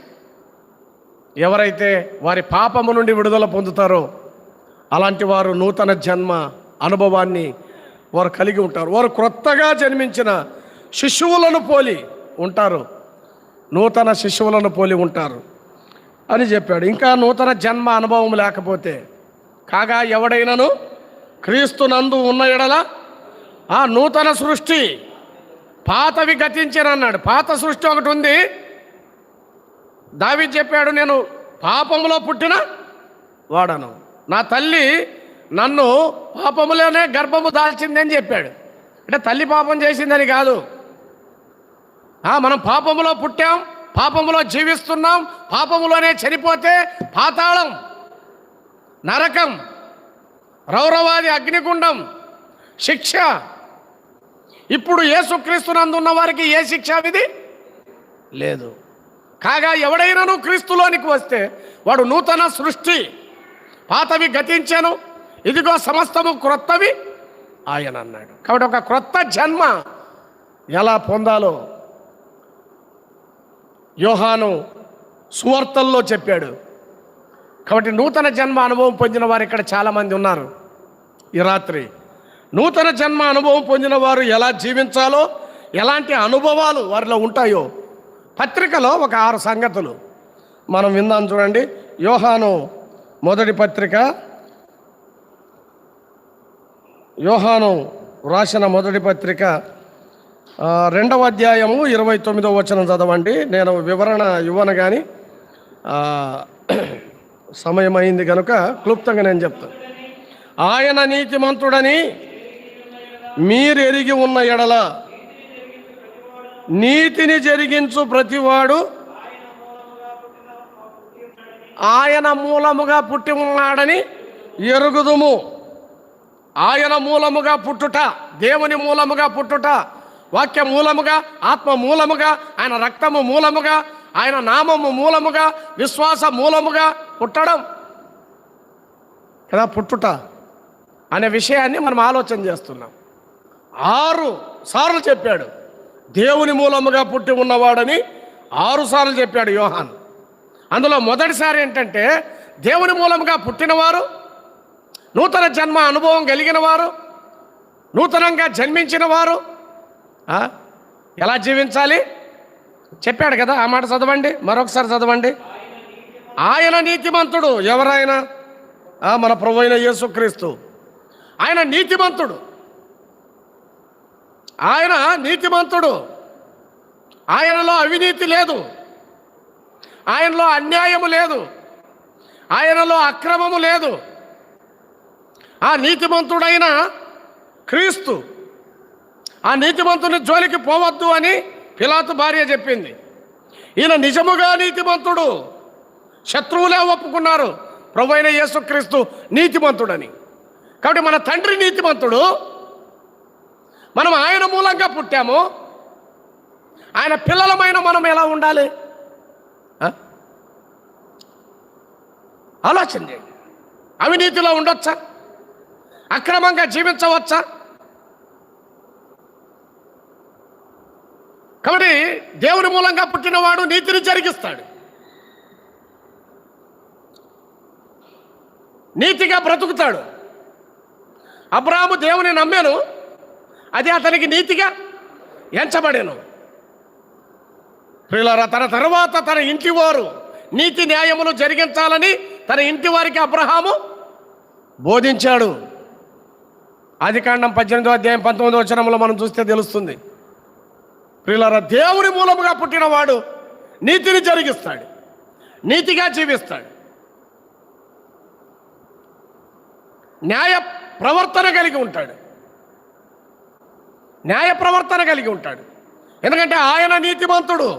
ఎవరైతే వారి పాపము నుండి విడుదల పొందుతారో అలాంటి వారు నూతన జన్మ అనుభవాన్ని వారు కలిగి ఉంటారు. వారు క్రొత్తగా జన్మించిన శిశువులను పోలి ఉంటారు, నూతన శిశువులను పోలి ఉంటారు అని చెప్పాడు. ఇంకా నూతన జన్మ అనుభవం లేకపోతే, కాగా ఎవడైనను క్రీస్తునందు ఉన్న ఎడల ఆ నూతన సృష్టి, పాతవి గతించినన్నాడు. పాత సృష్టి ఒకటి ఉంది. దావీదు చెప్పాడు, నేను పాపములో పుట్టిన వాడను, నా తల్లి నన్ను పాపములోనే గర్భము దాల్చిందని చెప్పాడు. అంటే తల్లి పాపం చేసిందని కాదు, మనం పాపములో పుట్టాం, పాపములో జీవిస్తున్నాం, పాపములోనే చనిపోతే పాతాళం, నరకం, రౌరవాది అగ్నిగుండం శిక్ష. ఇప్పుడు యేసుక్రీస్తునందున్న వారికి ఏ శిక్షా విధి లేదు. కాగా ఎవడైనాను క్రీస్తులోనికి వస్తే వాడు నూతన సృష్టి, పాతవి గతించెను, ఇదిగో సమస్తము క్రొత్తవి ఆయన అన్నాడు. కాబట్టి ఒక క్రొత్త జన్మ ఎలా పొందాలో యోహాను సువార్తల్లో చెప్పాడు. కాబట్టి నూతన జన్మ అనుభవం పొందిన వారు ఇక్కడ చాలామంది ఉన్నారు. ఈ రాత్రి నూతన జన్మ అనుభవం పొందిన వారు ఎలా జీవించాలో, ఎలాంటి అనుభవాలు వారిలో ఉంటాయో పత్రికలో ఒక 6 సంగతులు మనం విందాం. చూడండి, యోహాను మొదటి పత్రిక, యోహాను రాసిన మొదటి పత్రిక 2వ అధ్యాయము 29వ వచనం చదవండి. నేను వివరణ ఇవ్వను కానీ సమయం అయింది కనుక క్లుప్తంగా నేను చెప్తాను. ఆయన నీతిమంతుడని మీరు ఎరిగి ఉన్న ఎడల నీతిని జరిగించు ప్రతివాడు ఆయన మూలముగా పుట్టి ఉన్నాడని ఎరుగుదుము. ఆయన మూలముగా పుట్టుట, దేవుని మూలముగా పుట్టుట, వాక్య మూలముగా, ఆత్మ మూలముగా, ఆయన రక్తము మూలముగా, ఆయన నామము మూలముగా, విశ్వాస మూలముగా పుట్టడం కదా. పుట్టుట అనే విషయాన్ని మనం ఆలోచన చేస్తున్నాం. 6 సార్లు చెప్పాడు దేవుని మూలముగా పుట్టి ఉన్నవాడని, 6 సార్లు చెప్పాడు యోహాను. అందులో మొదటిసారి ఏంటంటే దేవుని మూలముగా పుట్టినవారు, నూతన జన్మ అనుభవం కలిగిన వారు, నూతనంగా జన్మించిన వారు ఎలా జీవించాలి చెప్పాడు కదా. ఆ మాట చదవండి, మరొకసారి చదవండి. ఆయన నీతిమంతుడు. ఎవరైనా మన ప్రభువైన యేసుక్రీస్తు. ఆయన నీతిమంతుడు, ఆయన నీతిమంతుడు. ఆయనలో అవినీతి లేదు, ఆయనలో అన్యాయము లేదు, ఆయనలో అక్రమము లేదు. ఆ నీతిమంతుడైన క్రీస్తు, ఆ నీతిమంతుని జోలికి పోవద్దు అని పిలాతు భార్య చెప్పింది. ఈయన నిజముగా నీతిమంతుడు. శత్రువులే ఒప్పుకున్నారు ప్రభువైన యేసుక్రీస్తు నీతిమంతుడని. కాబట్టి మన తండ్రి నీతిమంతుడు, మనం ఆయన మూలంగా పుట్టాము. ఆయన పిల్లలమైన మనం ఎలా ఉండాలి ఆలోచన చేయండి. అవినీతిలో ఉండొచ్చా? అక్రమంగా జీవించవచ్చా? కాబట్టి దేవుని మూలంగా పుట్టినవాడు నీతిని జరిగిస్తాడు, నీతిగా బ్రతుకుతాడు. అబ్రాహాము దేవుని నమ్మాను, అది అతనికి నీతిగా ఎంచబడేను. ప్రియులారా, తన తర్వాత తన ఇంటి వారు నీతి న్యాయములు జరిగించాలని తన ఇంటి వారికి అబ్రహాము బోధించాడు. ఆదికాండం 18వ అధ్యాయం 19వ వచనంలో మనం చూస్తే తెలుస్తుంది. ప్రియులారా, దేవుని మూలముగా పుట్టినవాడు నీతిని జరిగిస్తాడు, నీతిగా జీవిస్తాడు, న్యాయ ప్రవర్తన కలిగి ఉంటాడు, న్యాయ ప్రవర్తన కలిగి ఉంటాడు. ఎందుకంటే ఆయన నీతిమంతుడు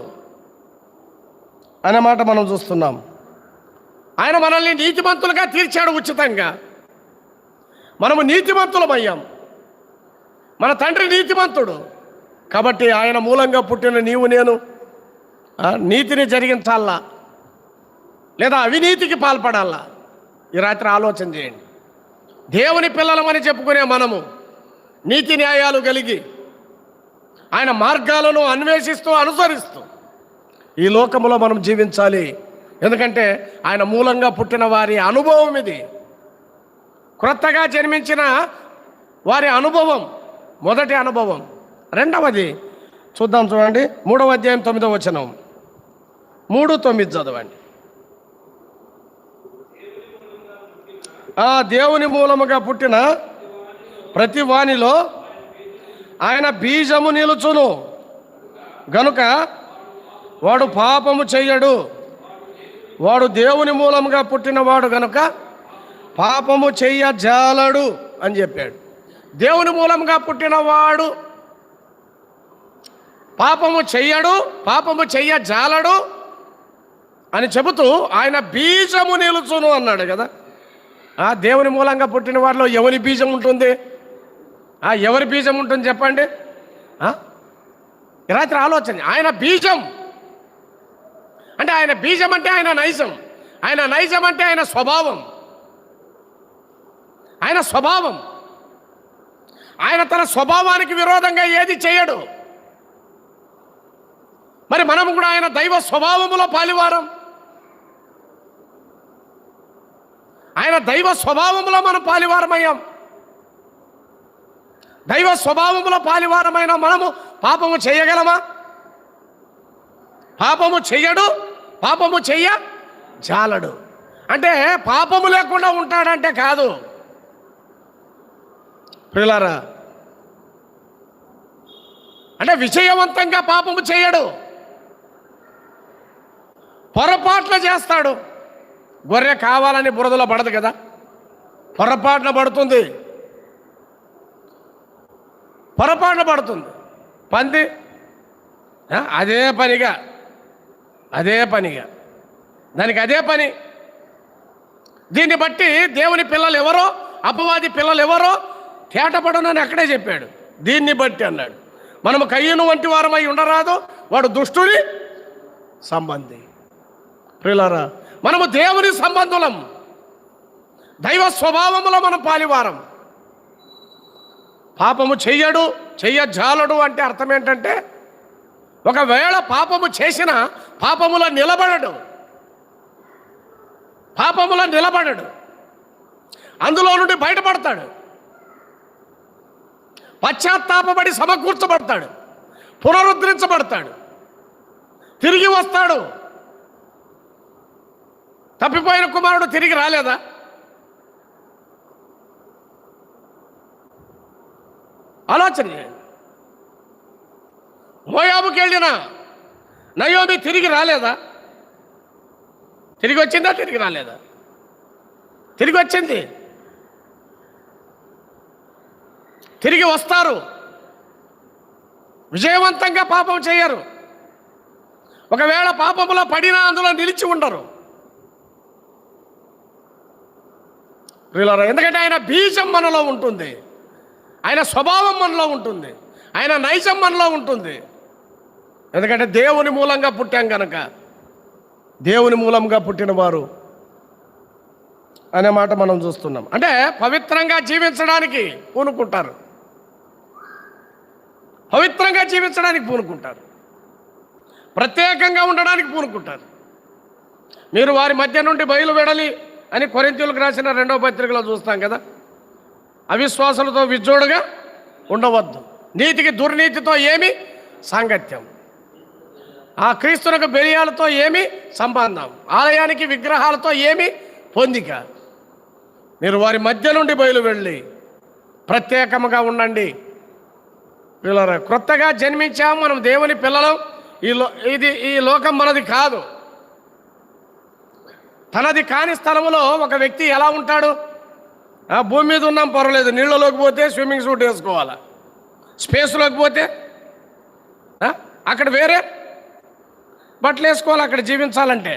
అనే మాట మనం చూస్తున్నాం. ఆయన మనల్ని నీతిమంతులుగా తీర్చాడు ఉచితంగా. మనము నీతిమంతులమయ్యాం. మన తండ్రి నీతిమంతుడు కాబట్టి ఆయన మూలంగా పుట్టిన నీవు నేను నీతిని జరిగించాలా లేదా అవినీతికి పాల్పడాలా? ఈ రాత్రి ఆలోచన చేయండి. దేవుని పిల్లలమని చెప్పుకునే మనము నీతి న్యాయాలు కలిగి ఆయన మార్గాలను అన్వేషిస్తూ అనుసరిస్తూ ఈ లోకములో మనం జీవించాలి. ఎందుకంటే ఆయన మూలంగా పుట్టిన వారి అనుభవం ఇది. క్రొత్తగా జన్మించిన వారి అనుభవం మొదటి అనుభవం. రెండవది చూద్దాం, చూడండి 3వ అధ్యాయం 9వ వచనం, 3:9 చదవండి. దేవుని మూలముగా పుట్టిన ప్రతి వానిలో ఆయన బీజము నిలుచును గనుక వాడు పాపము చెయ్యడు. వాడు దేవుని మూలముగా పుట్టినవాడు గనుక పాపము చెయ్యజాలడు అని చెప్పాడు. దేవుని మూలంగా పుట్టినవాడు పాపము చెయ్యడు, పాపము చెయ్యజాలడు అని చెబుతూ ఆయన బీజము నిలుచును అన్నాడు కదా. దేవుని మూలంగా పుట్టిన వారిలో ఎవరి బీజం ఉంటుంది? ఎవరి బీజం ఉంటుంది చెప్పండి. రాత్రి ఆలోచన. ఆయన బీజం అంటే ఆయన బీజం అంటే ఆయన నైజం, ఆయన నైజం అంటే ఆయన స్వభావం, ఆయన స్వభావం. ఆయన తన స్వభావానికి విరోధంగా ఏది చేయడు. మరి మనం కూడా ఆయన దైవ స్వభావములో పాలివారం. ఆయన దైవ స్వభావములో మనం పాలివారమయ్యాం. దైవ స్వభావములో పాలివారమైన మనము పాపము చేయగలమా? పాపము చెయ్యడు, పాపము చెయ్య జాలడు. అంటే పాపము లేకుండా ఉంటాడంటే కాదు ప్రియులారా. అంటే విజయవంతంగా పాపము చేయడు, పొరపాట్లు చేస్తాడు. గొర్రె కావాలని బురదలో పడదు కదా, పొరపాటున పడుతుంది, పొరపాటున పడుతుంది. పంది అదే పనిగా దానికి అదే పని. దీన్ని బట్టి దేవుని పిల్లలు ఎవరో అపవాది పిల్లలు ఎవరో తేటపడనని అక్కడే చెప్పాడు. దీన్ని బట్టి అన్నాడు, మనము కయ్యను వంటి వారమై ఉండరాదు, వాడు దుష్టుని సంబంధి. ప్రియులారా, మనము దేవుని సంబంధులం, దైవ స్వభావములో మనం పాలివారం. పాపము చెయ్యడు, చెయ్యజాలడు అంటే అర్థం ఏంటంటే ఒకవేళ పాపము చేసిన పాపములో నిలబడడు, పాపములో నిలబడడు, అందులో నుండి బయటపడతాడు, పశ్చాత్తాపడి సమకూర్చబడతాడు, పునరుద్ధరించబడతాడు, తిరిగి వస్తాడు. తప్పిపోయిన కుమారుడు తిరిగి రాలేదా? ఆలోచన చేయండి. మోయాబుకి వెళ్ళిన నయోమి తిరిగి రాలేదా? తిరిగి వచ్చిందా? తిరిగి రాలేదా? తిరిగి వచ్చింది. తిరిగి వస్తారు. విజయవంతంగా పాపం చేయరు. ఒకవేళ పాపములో పడినా అందులో నిలిచి ఉండరు. ఎందుకంటే ఆయన బీజం మనలో ఉంటుంది, ఆయన స్వభావం మనలో ఉంటుంది, ఆయన నైజం మనలో ఉంటుంది. ఎందుకంటే దేవుని మూలంగా పుట్టాం కనుక, దేవుని మూలంగా పుట్టిన వారు అనే మాట మనం చూస్తున్నాం. అంటే పవిత్రంగా జీవించడానికి పూనుకుంటారు, పవిత్రంగా జీవించడానికి పూనుకుంటారు, ప్రత్యేకంగా ఉండడానికి పూనుకుంటారు. మీరు వారి మధ్య నుండి బయలు వెడలి అని కొరింథీయులకు రాసిన 2వ పత్రికలో చూస్తాం కదా. అవిశ్వాసులతో విజ్జోడుగా ఉండవద్దు, నీతికి దుర్నీతితో ఏమి సాంగత్యం, ఆ క్రీస్తునకు బెలియాలతో ఏమి సంబంధం, ఆలయానికి విగ్రహాలతో ఏమి పొందిక. మీరు వారి మధ్య నుండి బయలు వెళ్ళి ప్రత్యేకముగా ఉండండి. పిల్లరా, క్రొత్తగా జన్మించాము, మనం దేవుని పిల్లలం. ఈ లోకం మనది కాదు. తనది కాని స్థలంలో ఒక వ్యక్తి ఎలా ఉంటాడు? భూమి మీద ఉన్నాం పర్వాలేదు, నీళ్ళలోకి పోతే స్విమ్మింగ్ సూట్ వేసుకోవాలా, స్పేస్లోకి పోతే అక్కడ వేరే బట్టలు వేసుకోవాలి అక్కడ జీవించాలంటే.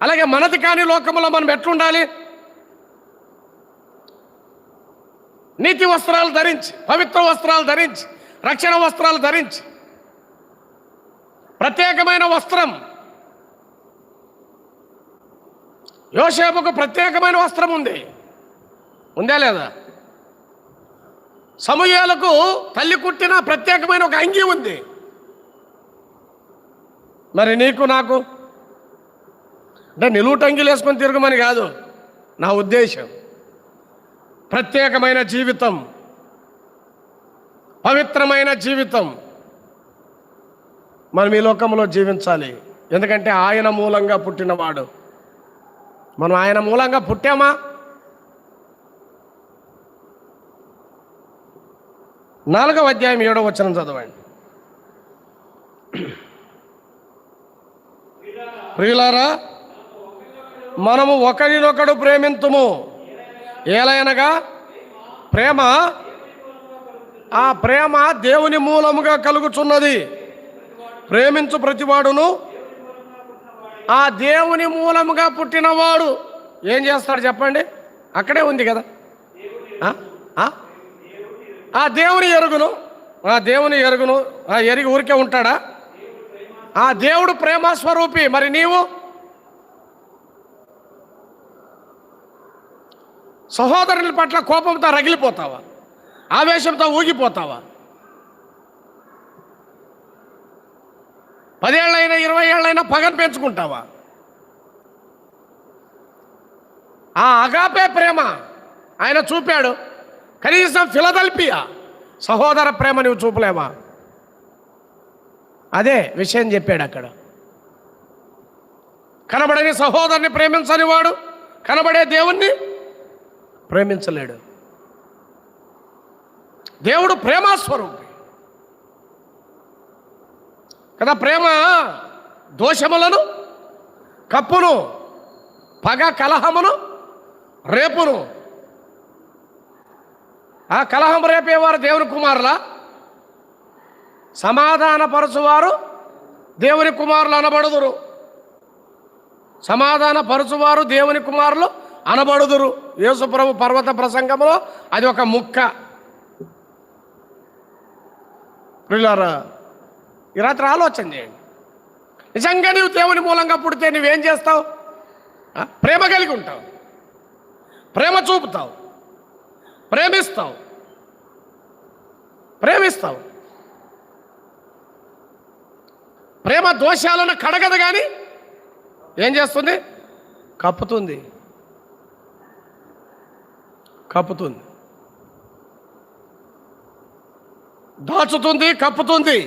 అలాగే మనది కాని లోకంలో మనం ఎట్లుండాలి? నీతి వస్త్రాలు ధరించి, పవిత్ర వస్త్రాలు ధరించి, రక్షణ వస్త్రాలు ధరించి, ప్రత్యేకమైన వస్త్రం. యోసేపుకు ప్రత్యేకమైన వస్త్రం ఉంది, ఉందా లేదా? సమూయేలుకు తల్లి కుట్టిన ప్రత్యేకమైన ఒక అంగీ ఉంది. మరి నీకు నాకు అంటే నిలువుటంగిలు వేసుకొని తిరగమని కాదు నా ఉద్దేశం. ప్రత్యేకమైన జీవితం, పవిత్రమైన జీవితం మనం ఈ లోకంలో జీవించాలి. ఎందుకంటే ఆయన మూలంగా పుట్టినవాడు. మనం ఆయన మూలంగా పుట్టామా? 4వ అధ్యాయం 7వ వచనం చదవండి. ప్రియులారా, మనము ఒకరినొకడు ప్రేమింతుము. ఏలైనగా ప్రేమ, ఆ ప్రేమ దేవుని మూలముగా కలుగుచున్నది. ప్రేమించు ప్రతివాడును ఆ దేవుని మూలముగా పుట్టినవాడు ఏం చేస్తాడు చెప్పండి? అక్కడే ఉంది కదా, ఆ దేవుని ఎరుగును, ఎరిగి ఊరికే ఉంటాడా? ఆ దేవుడు ప్రేమ స్వరూపి. మరి నీవు సహోదరుల పట్ల కోపంతో రగిలిపోతావా? ఆవేశంతో ఊగిపోతావా? 10 ఏళ్ళైనా 20 ఏళ్ళైనా పగను పెంచుకుంటావా? ఆ అగాపే ప్రేమ ఆయన చూపాడు. కనీసం ఫిలదెల్ఫియా సహోదర ప్రేమ నువ్వు చూపలేవా? అదే విషయం చెప్పాడు అక్కడ. కనబడని సహోదరుని ప్రేమించని వాడు కనబడే దేవుణ్ణి ప్రేమించలేడు. దేవుడు ప్రేమస్వరూపి కదా. ప్రేమ దోషములను కప్పును, పగ కలహమును రేపును. ఆ కలహం రేపేవారు దేవుని కుమారులా? సమాధానపరచువారు దేవుని కుమారులు అనబడుదురు. సమాధానపరచువారు దేవుని కుమారులు అనబడుదురు. యేసుప్రభు పర్వత ప్రసంగంలో అది ఒక ముక్క. ప్రియులారా, ఈ రాత్రి ఆలోచన చేయండి. నిజంగా నీవు దేవుని మూలంగా పుడితే నువ్వేం చేస్తావు? ప్రేమ కలిగి ఉంటావు, ప్రేమ చూపుతావు, ప్రేమిస్తావు. ప్రేమ దోషాలను కడగదు కానీ ఏం చేస్తుంది? కప్పుతుంది. దాచుతుంది, కప్పుతుంది.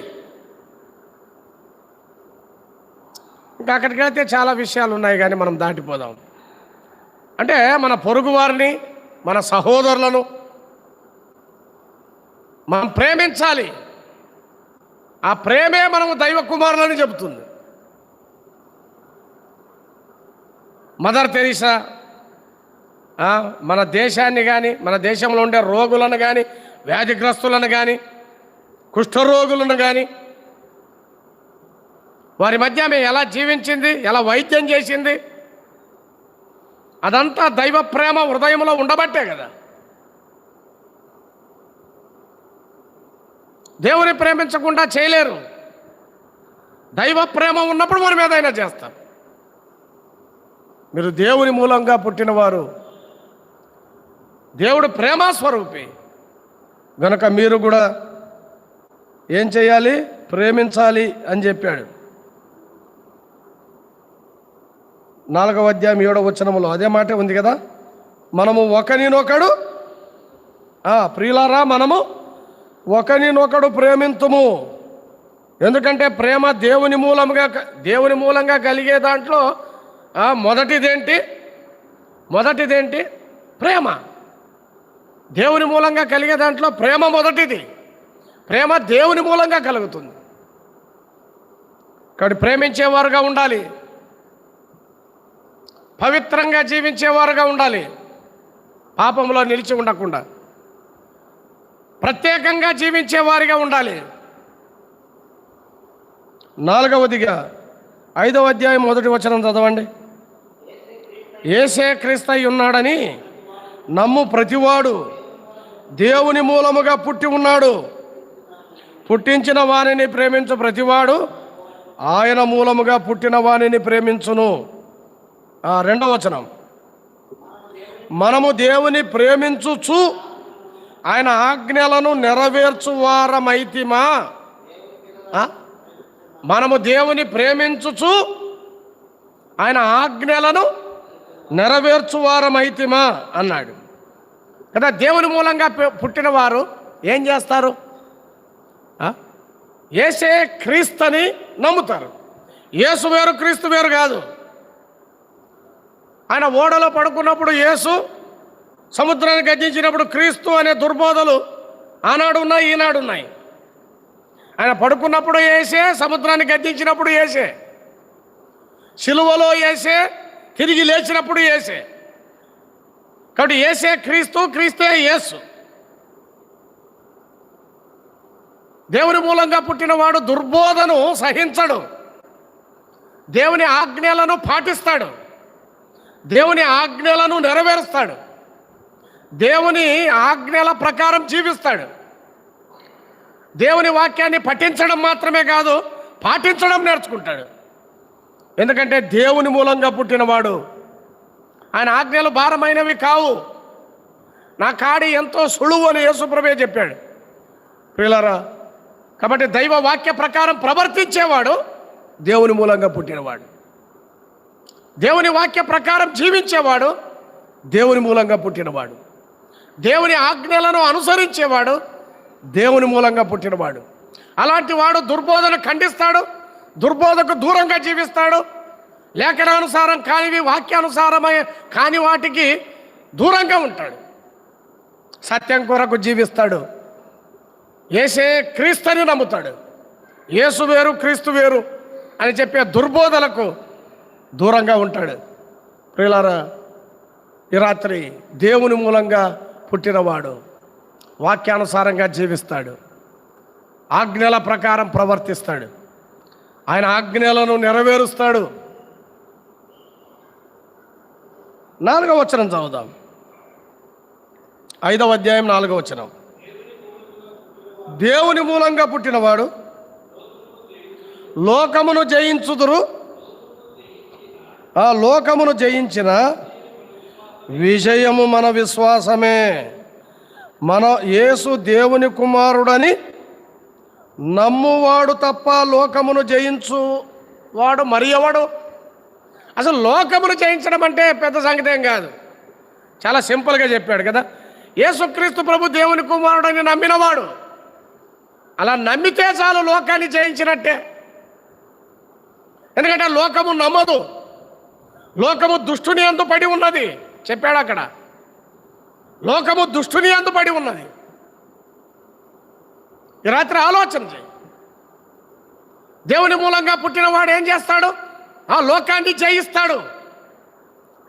ఇంకా అక్కడికి వెళ్తే చాలా విషయాలు ఉన్నాయి కానీ మనం దాటిపోదాం. అంటే మన పొరుగు వారిని, మన సహోదరులను మనం ప్రేమించాలి. ఆ ప్రేమే మనము దైవ కుమారులని చెబుతుంది. మదర్ తెరీసా మన దేశాన్ని కానీ, మన దేశంలో ఉండే రోగులను కానీ, వ్యాధిగ్రస్తులను కానీ, కుష్ఠరోగులను కానీ వారి మధ్య ఆమె ఎలా జీవించింది, ఎలా వైద్యం చేసింది, అదంతా దైవ ప్రేమ హృదయంలో ఉండబట్టే కదా. దేవుని ప్రేమించకుండా చేయలేరు. దైవ ప్రేమ ఉన్నప్పుడు మనం ఏదైనా చేస్తాం. మీరు దేవుని మూలంగా పుట్టినవారు, దేవుడు ప్రేమ స్వరూపి గనక మీరు కూడా ఏం చేయాలి? ప్రేమించాలి అని చెప్పాడు. 4వ అధ్యాయం 7వ వచనములో అదే మాట ఉంది కదా. మనము ఒకరినొకడు ప్రియులారా, మనము ఒకరినొకడు ప్రేమింతుము. ఎందుకంటే ప్రేమ దేవుని మూలంగా కలిగే దాంట్లో మొదటిదేంటి? ప్రేమ. దేవుని మూలంగా కలిగే దాంట్లో ప్రేమ మొదటిది. ప్రేమ దేవుని మూలంగా కలుగుతుంది. కాబట్టి ప్రేమించేవారుగా ఉండాలి, పవిత్రంగా జీవించేవారుగా ఉండాలి, పాపంలో నిలిచి ఉండకుండా ప్రత్యేకంగా జీవించేవారిగా ఉండాలి. 4వదిగా 5వ అధ్యాయం 1వ వచనం చదవండి. యేసే క్రీస్తు ఉన్నాడని నమ్ము ప్రతివాడు దేవుని మూలముగా పుట్టి ఉన్నాడు. పుట్టించిన వానిని ప్రేమించు ప్రతివాడు ఆయన మూలముగా పుట్టిన వానిని ప్రేమించును. 2వ వచనం, మనము దేవుని ప్రేమించుచు ఆయన ఆజ్ఞలను నెరవేర్చువారమైతిమా. మనము దేవుని ప్రేమించుచు ఆయన ఆజ్ఞలను నెరవేర్చువారమైతిమా అన్నాడు కదా. దేవుని మూలంగా పుట్టిన వారు ఏం చేస్తారు? యేసే క్రీస్తుని నమ్ముతారు. యేసు వేరు, క్రీస్తు వేరు కాదు. ఆయన ఓడలో పడుకున్నప్పుడు యేసు, సముద్రాన్ని గద్దించినప్పుడు క్రీస్తు అనే దుర్బోధలు ఆనాడు ఉన్నాయి, ఈనాడు ఉన్నాయి. ఆయన పడుకున్నప్పుడు యేసే, సముద్రాన్ని గద్దించినప్పుడు యేసే, సిలువలో యేసే, తిరిగి లేచినప్పుడు యేసే. కాబట్టి యేసే క్రీస్తు, క్రీస్తే యేసు. దేవుని మూలంగా పుట్టినవాడు దుర్బోధను సహించడు, దేవుని ఆజ్ఞలను పాటిస్తాడు, దేవుని ఆజ్ఞలను నెరవేరుస్తాడు, దేవుని ఆజ్ఞల ప్రకారం జీవిస్తాడు. దేవుని వాక్యాన్ని పఠించడం మాత్రమే కాదు, పాటించడం నేర్చుకుంటాడు. ఎందుకంటే దేవుని మూలంగా పుట్టినవాడు. ఆయన ఆజ్ఞలు భారమైనవి కావు, నా కాడి ఎంతో సులువు అని యేసుప్రభువే చెప్పాడు. ప్రియులారా, కాబట్టి దైవ వాక్య ప్రకారం ప్రవర్తించేవాడు దేవుని మూలంగా పుట్టినవాడు. దేవుని వాక్య ప్రకారం జీవించేవాడు దేవుని మూలంగా పుట్టినవాడు. దేవుని ఆజ్ఞలను అనుసరించేవాడు దేవుని మూలంగా పుట్టినవాడు. అలాంటి వాడు దుర్బోధన ఖండిస్తాడు, దుర్బోధకు దూరంగా జీవిస్తాడు, లేఖనానుసారం కానివి, వాక్యానుసారమై కాని వాటికి దూరంగా ఉంటాడు, సత్యం కొరకు జీవిస్తాడు. యేసే క్రీస్తుని నమ్ముతాడు. యేసు వేరు, క్రీస్తు వేరు అని చెప్పే దుర్బోధలకు దూరంగా ఉంటాడు. ప్రియులారా, ఈ రాత్రి దేవుని మూలంగా పుట్టినవాడు వాక్యానుసారంగా జీవిస్తాడు, ఆజ్ఞల ప్రకారం ప్రవర్తిస్తాడు, ఆయన ఆజ్ఞలను నెరవేరుస్తాడు. 4వ వచనం చదువుదాం. 5వ అధ్యాయం 4వ వచనం. దేవుని మూలంగా పుట్టినవాడు లోకమును జయించుదురు, ఆ లోకమును జయించిన విజయము మన విశ్వాసమే. మన యేసు దేవుని కుమారుడని నమ్మువాడు తప్ప లోకమును జయించువాడు మరి ఎవడు? అసలు లోకమును జయించడం అంటే పెద్ద సంగతి ఏం కాదు, చాలా సింపుల్గా చెప్పాడు కదా. యేసుక్రీస్తు ప్రభు దేవుని కుమారుడని నమ్మినవాడు, అలా నమ్మితే చాలు లోకాన్ని జయించినట్టే. ఎందుకంటే లోకము నమ్మదు, లోకము దుష్టుని యందు పడి ఉన్నది చెప్పాడు అక్కడ. లోకము దుష్టుని యందు పడి ఉన్నది. ఈ రాత్రి ఆలోచన చేయి. దేవుని మూలంగా పుట్టినవాడు ఏం చేస్తాడు? ఆ లోకాన్ని జయిస్తాడు.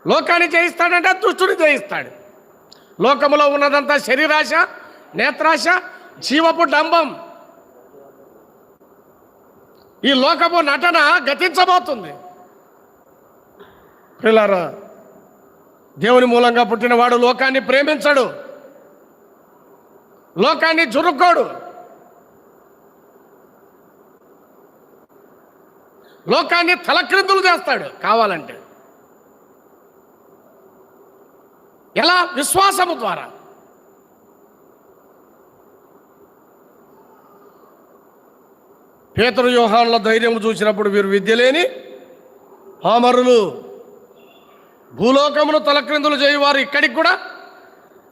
లోకాన్ని జయిస్తాడంటే దుష్టుని జయిస్తాడు. లోకములో ఉన్నదంతా శరీరాశ, నేత్రాశ, జీవపు డంబం. ఈ లోకపు నటన గతించబోతుంది. ప్రియులారా, దేవుని మూలంగా పుట్టినవాడు లోకాన్ని ప్రేమించడు, లోకాన్ని జురుక్కోడు, లోకాన్ని తలక్రిందులు చేస్తాడు కావాలంటే. ఎలా? విశ్వాసము ద్వారా. పేతురు యోహానుల ధైర్యం చూసినప్పుడు వీరు విద్య లేని పామరులు, భూలోకమును తలక్రిందులు చేయవారు ఇక్కడికి కూడా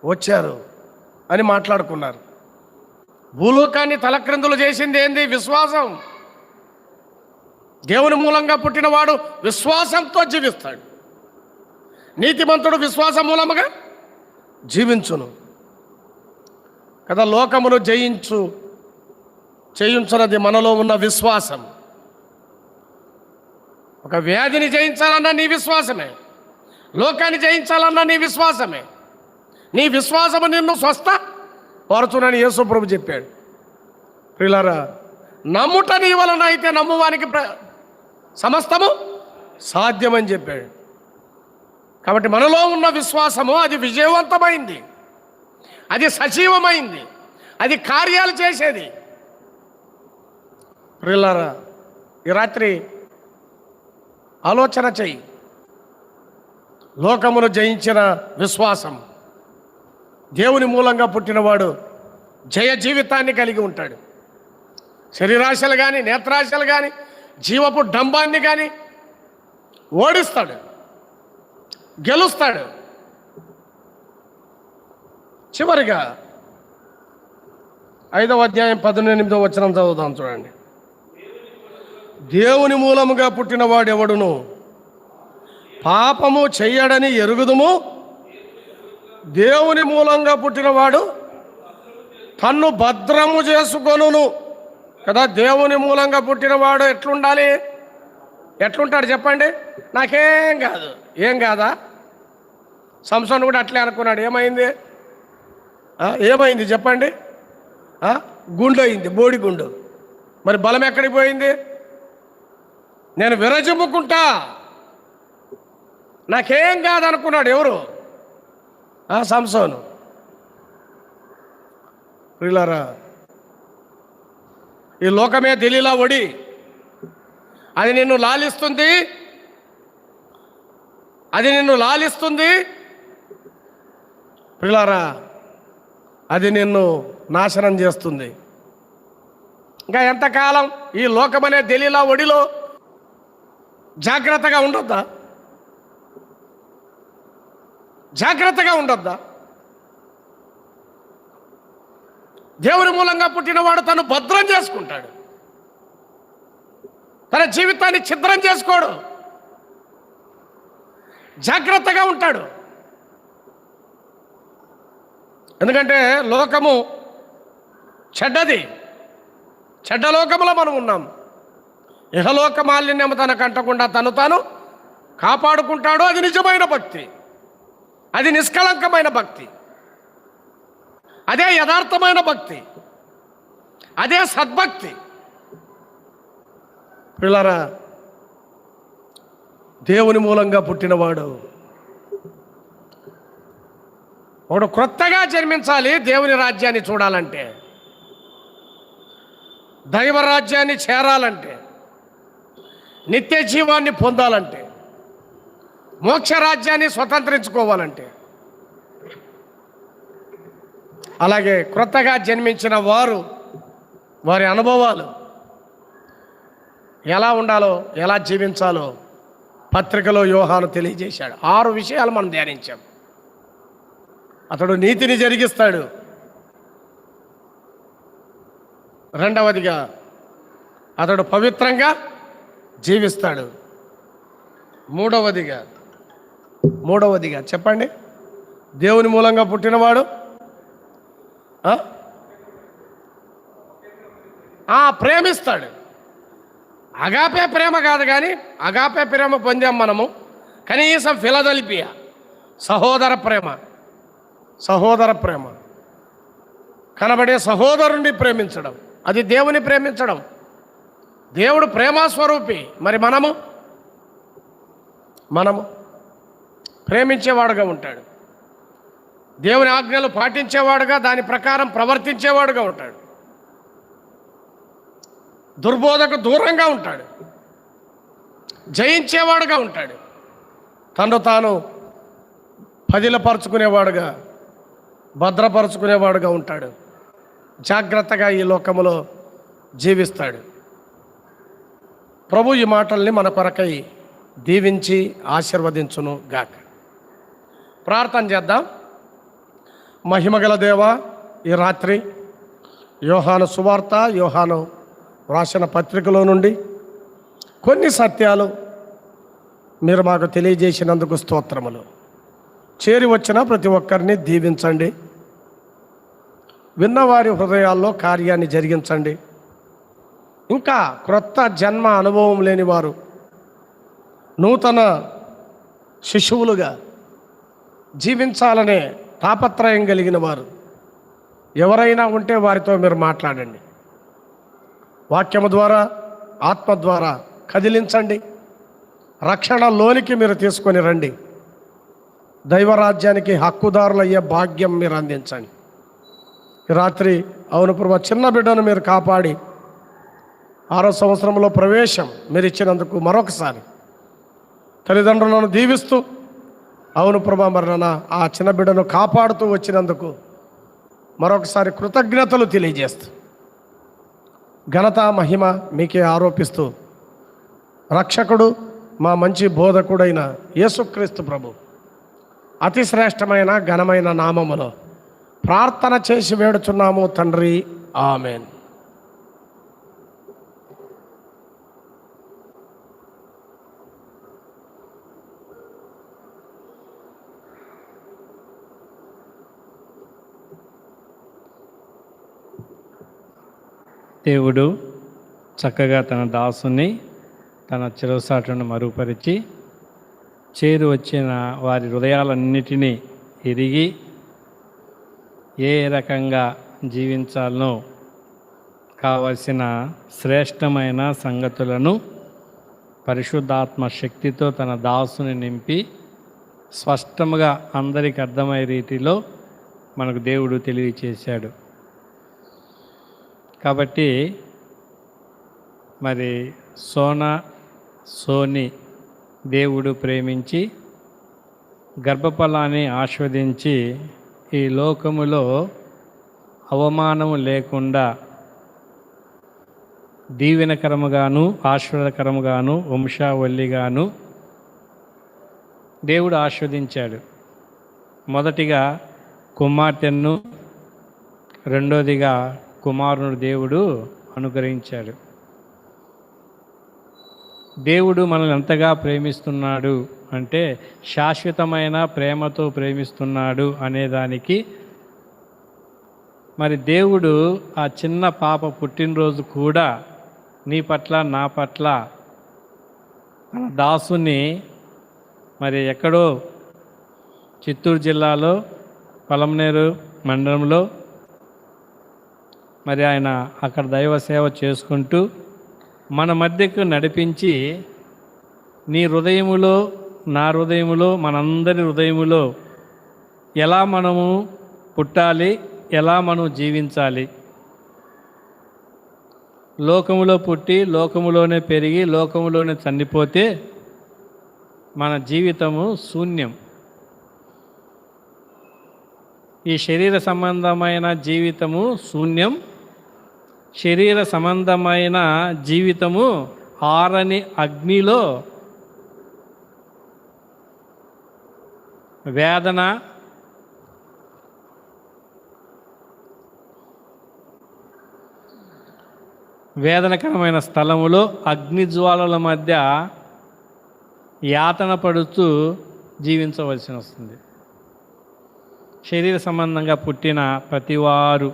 వచ్చారు అని మాట్లాడుకున్నారు. భూలోకాన్ని తలక్రిందులు చేసింది ఏంది? విశ్వాసం. దేవుని మూలంగా పుట్టినవాడు విశ్వాసంతో జీవిస్తాడు. నీతిమంతుడు విశ్వాసం మూలముగా జీవించును. కదా. లోకమును చేయించున్నది మనలో ఉన్న విశ్వాసం. ఒక వ్యాధిని జయించాలన్నా నీ విశ్వాసమే, లోకాన్ని జయించాలన్నా నీ విశ్వాసమే. నీ విశ్వాసము నిన్ను స్వస్థ పరచునని యేసు ప్రభు చెప్పాడు. ప్రియులారా, నమ్ముట నీ వలన అయితే నమ్మువానికి సమస్తము సాధ్యమని చెప్పాడు. కాబట్టి మనలో ఉన్న విశ్వాసము అది విజయవంతమైంది, అది సజీవమైంది, అది కార్యాలు చేసేది. ప్రియులారా, ఈ రాత్రి ఆలోచన చెయ్యి. లోకమును జయించిన విశ్వాసం, దేవుని మూలంగా పుట్టినవాడు జయ జీవితాన్ని కలిగి ఉంటాడు. శరీరాశలు కానీ, నేత్రాశలు కానీ, జీవపు డంబాన్ని కానీ ఓడిస్తాడు, గెలుస్తాడు. చివరిగా 5వ అధ్యాయం 18వ వచనం చదువుదాం, చూడండి. దేవుని మూలముగా పుట్టినవాడు ఎవడును పాపము చెయ్యడని ఎరుగుదుము. దేవుని మూలంగా పుట్టినవాడు తన్ను భద్రము చేసుకొనును కదా. దేవుని మూలంగా పుట్టినవాడు ఎట్లుండాలి? ఎట్లుంటాడు చెప్పండి? నాకేం కాదు. ఏం కాదా? సంసోను కూడా అట్లే అనుకున్నాడు. ఏమైంది చెప్పండి? గుండు అయింది, బోడి గుండు. మరి బలం ఎక్కడికి పోయింది? నేను విరజిమ్ముకుంటా, నాకేం కాదనుకున్నాడు. ఎవరు? సంసోను. ప్రియులారా, ఈ లోకమే దెలీలా ఒడి, అది నిన్ను లాలిస్తుంది. ప్రియులారా, అది నిన్ను నాశనం చేస్తుంది. ఇంకా ఎంతకాలం ఈ లోకమనే దెలీలా ఒడిలో జాగ్రత్తగా ఉండొద్దా? దేవుని మూలంగా పుట్టినవాడు తను భద్రం చేసుకుంటాడు, తన జీవితాన్ని ఛిద్రం చేసుకోడు, జాగ్రత్తగా ఉంటాడు. ఎందుకంటే లోకము చెడ్డది, చెడ్డ లోకములో మనం ఉన్నాం. ఇహలోక మాలిన్యము తనకు అంటకుండా తను తాను కాపాడుకుంటాడు. అది నిజమైన భక్తి, అది నిష్కళంకమైన భక్తి, అదే యథార్థమైన భక్తి, అదే సద్భక్తి. పిల్లరా, దేవుని మూలంగా పుట్టినవాడు వాడు క్రొత్తగా జన్మించాలి. దేవుని రాజ్యాన్ని చూడాలంటే, దైవ రాజ్యాన్ని చేరాలంటే, నిత్య జీవాన్ని పొందాలంటే, మోక్ష రాజ్యాన్ని స్వతంత్రించుకోవాలంటే, అలాగే క్రొత్తగా జన్మించిన వారి అనుభవాలు ఎలా ఉండాలో, ఎలా జీవించాలో పత్రికలో యోహాను తెలియజేశాడు. 6 విషయాలు మనం ధ్యానించాం. అతడు నీతిని జరిగిస్తాడు. రెండవదిగా అతడు పవిత్రంగా జీవిస్తాడు. మూడవదిగా చెప్పండి, దేవుని మూలంగా పుట్టినవాడు ప్రేమిస్తాడు. అగాపే ప్రేమ కాదు కానీ అగాపే ప్రేమ పొందాం మనము. కనీసం ఫిలదెల్ఫియా సహోదర ప్రేమ, కనబడే సహోదరుణ్ణి ప్రేమించడం, అది దేవుని ప్రేమించడం. దేవుడు ప్రేమస్వరూపి. మరి మనము ప్రేమించేవాడుగా ఉంటాడు, దేవుని ఆజ్ఞలు పాటించేవాడుగా, దాని ప్రకారం ప్రవర్తించేవాడుగా ఉంటాడు, దుర్బోధకు దూరంగా ఉంటాడు, జయించేవాడుగా ఉంటాడు, తను తాను పదిలపరుచుకునేవాడుగా, భద్రపరుచుకునేవాడుగా ఉంటాడు, జాగ్రత్తగా ఈ లోకములో జీవిస్తాడు. ప్రభు ఈ మాటల్ని మన కొరకై దీవించి ఆశీర్వదించును గాక. ప్రార్థన చేద్దాం. మహిమగల దేవా, ఈ రాత్రి యోహాను సువార్త, యోహాను వ్రాసిన పత్రికలో నుండి కొన్ని సత్యాలు మీరు మాకు తెలియజేసినందుకు స్తోత్రములు. చేరి వచ్చిన ప్రతి ఒక్కరిని దీవించండి. విన్నవారి హృదయాల్లో కార్యాన్ని జరిగించండి. ఇంకా క్రొత్త జన్మ అనుభవం లేని వారు, నూతన శిశువులుగా జీవించాలనే తాపత్రయం కలిగిన వారు ఎవరైనా ఉంటే వారితో మీరు మాట్లాడండి. వాక్యము ద్వారా, ఆత్మ ద్వారా కదిలించండి. రక్షణలోనికి మీరు తీసుకొని రండి. దైవరాజ్యానికి హక్కుదారులయ్యే భాగ్యం మీరు అందించండి. ఈ రాత్రి అవును ప్రభు, చిన్న బిడ్డను మీరు కాపాడి 6వ సంవత్సరంలో ప్రవేశం మీరు ఇచ్చినందుకు మరొకసారి తల్లిదండ్రులను దీవిస్తూ, అవును ప్రభు మరి నాన్న ఆ చిన్న బిడ్డను కాపాడుతూ వచ్చినందుకు మరొకసారి కృతజ్ఞతలు తెలియజేస్తూ, ఘనత మహిమ మీకే ఆరోపిస్తూ, రక్షకుడు మా మంచి బోధకుడైన యేసుక్రీస్తు ప్రభు అతి శ్రేష్టమైన ఘనమైన నామములో ప్రార్థన చేసి వేడుచున్నాము తండ్రి, ఆమెన్. దేవుడు చక్కగా తన దాసుని తన చిరసాటును మరుగుపరిచి చేరు వచ్చిన వారి హృదయాలన్నిటినీ ఎరిగి ఏ రకంగా జీవించాలనో కావలసిన శ్రేష్టమైన సంగతులను పరిశుద్ధాత్మ శక్తితో తన దాసుని నింపి స్పష్టంగా అందరికి అర్థమయ్యే రీతిలో మనకు దేవుడు తెలియచేశాడు. కాబట్టి మరి సోని దేవుడు ప్రేమించి గర్భఫలాన్ని ఆస్వాదించి ఈ లోకములో అవమానము లేకుండా దీవెనకరముగాను ఆశీర్వాదకరముగాను వంశావళిగాను దేవుడు ఆస్వాదించాడు. మొదటిగా కుమార్తెను, రెండోదిగా కుమారుని దేవుడు అనుగ్రహించాడు. దేవుడు మనల్ని ఎంతగా ప్రేమిస్తున్నాడు అంటే శాశ్వతమైన ప్రేమతో ప్రేమిస్తున్నాడు అనేదానికి మరి దేవుడు ఆ చిన్న పాప పుట్టినరోజు కూడా నీ పట్ల నా పట్ల మన దాసుని మరి ఎక్కడో చిత్తూరు జిల్లాలో పలమనేరు మండలంలో మరి ఆయన అక్కడ దైవ సేవ చేసుకుంటూ మన మధ్యకు నడిపించి నీ హృదయములో నా హృదయములో మనందరి హృదయములో ఎలా మనము పుట్టాలి, ఎలా మనం జీవించాలి, లోకములో పుట్టి లోకములోనే పెరిగి లోకములోనే చనిపోతే మన జీవితము శూన్యం. ఈ శరీర సంబంధమైన జీవితము శూన్యం. శరీర సంబంధమైన జీవితము ఆరని అగ్నిలో వేదన, వేదనకరమైన స్థలములో అగ్నిజ్వాలల మధ్య యాతన పడుతూ జీవించవలసి వస్తుంది. శరీర సంబంధంగా పుట్టిన ప్రతివారు,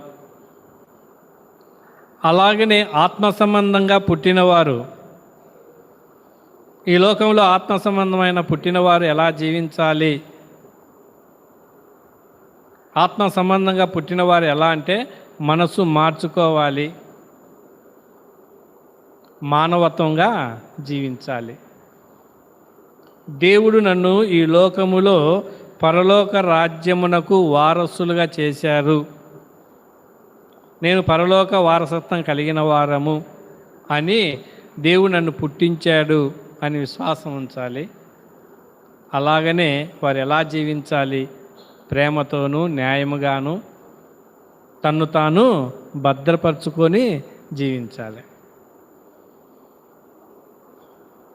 అలాగనే ఆత్మ సంబంధంగా పుట్టినవారు, ఈ లోకంలో ఆత్మ సంబంధమైన పుట్టినవారు ఎలా జీవించాలి, ఆత్మ సంబంధంగా పుట్టినవారు ఎలా అంటే మనసు మార్చుకోవాలి, మానవత్వంగా జీవించాలి. దేవుడు నన్ను ఈ లోకములో పరలోక రాజ్యమునకు వారసులుగా చేశారు, నేను పరలోక వారసత్వం కలిగిన వారము అని దేవుడు నన్ను పుట్టించాడు అని విశ్వాసం ఉంచాలి. అలాగనే వారు ఎలా జీవించాలి, ప్రేమతోనూ న్యాయముగాను తన్ను తాను భద్రపరుచుకొని జీవించాలి.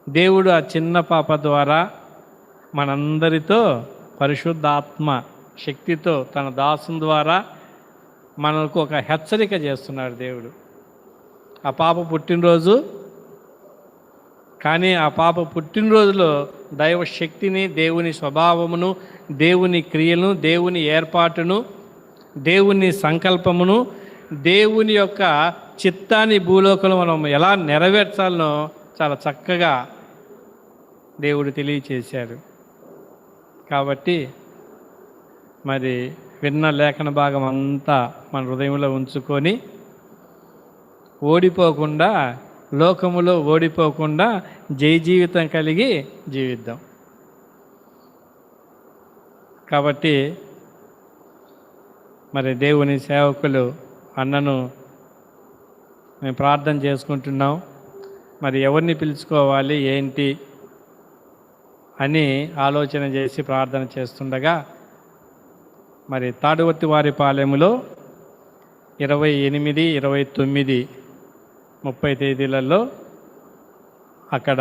దేవుడు ఆ చిన్న పాప ద్వారా మనందరితో పరిశుద్ధాత్మ శక్తితో తన దాసుని ద్వారా మనకు ఒక హెచ్చరిక చేస్తున్నాడు దేవుడు. ఆ పాప పుట్టినరోజు, కానీ ఆ పాప పుట్టినరోజులో దైవ శక్తిని, దేవుని స్వభావమును, దేవుని క్రియలను, దేవుని ఏర్పాటును, దేవుని సంకల్పమును, దేవుని యొక్క చిత్తాన్ని భూలోకంలో మనం ఎలా నెరవేర్చాలనో చాలా చక్కగా దేవుడు తెలియచేశారు. కాబట్టి మరి విన్న లేఖన భాగం అంతా మన హృదయంలో ఉంచుకొని ఓడిపోకుండా, లోకములో ఓడిపోకుండా జయ జీవితం కలిగి జీవిద్దాం. కాబట్టి మరి దేవుని సేవకులు అన్నను మేము ప్రార్థన చేసుకుంటున్నాం. మరి ఎవరిని పిలుచుకోవాలి ఏంటి అని ఆలోచన చేసి ప్రార్థన చేస్తుండగా మరి తాడువర్తి వారి పాలెములో 28, 29, 30 తేదీలలో అక్కడ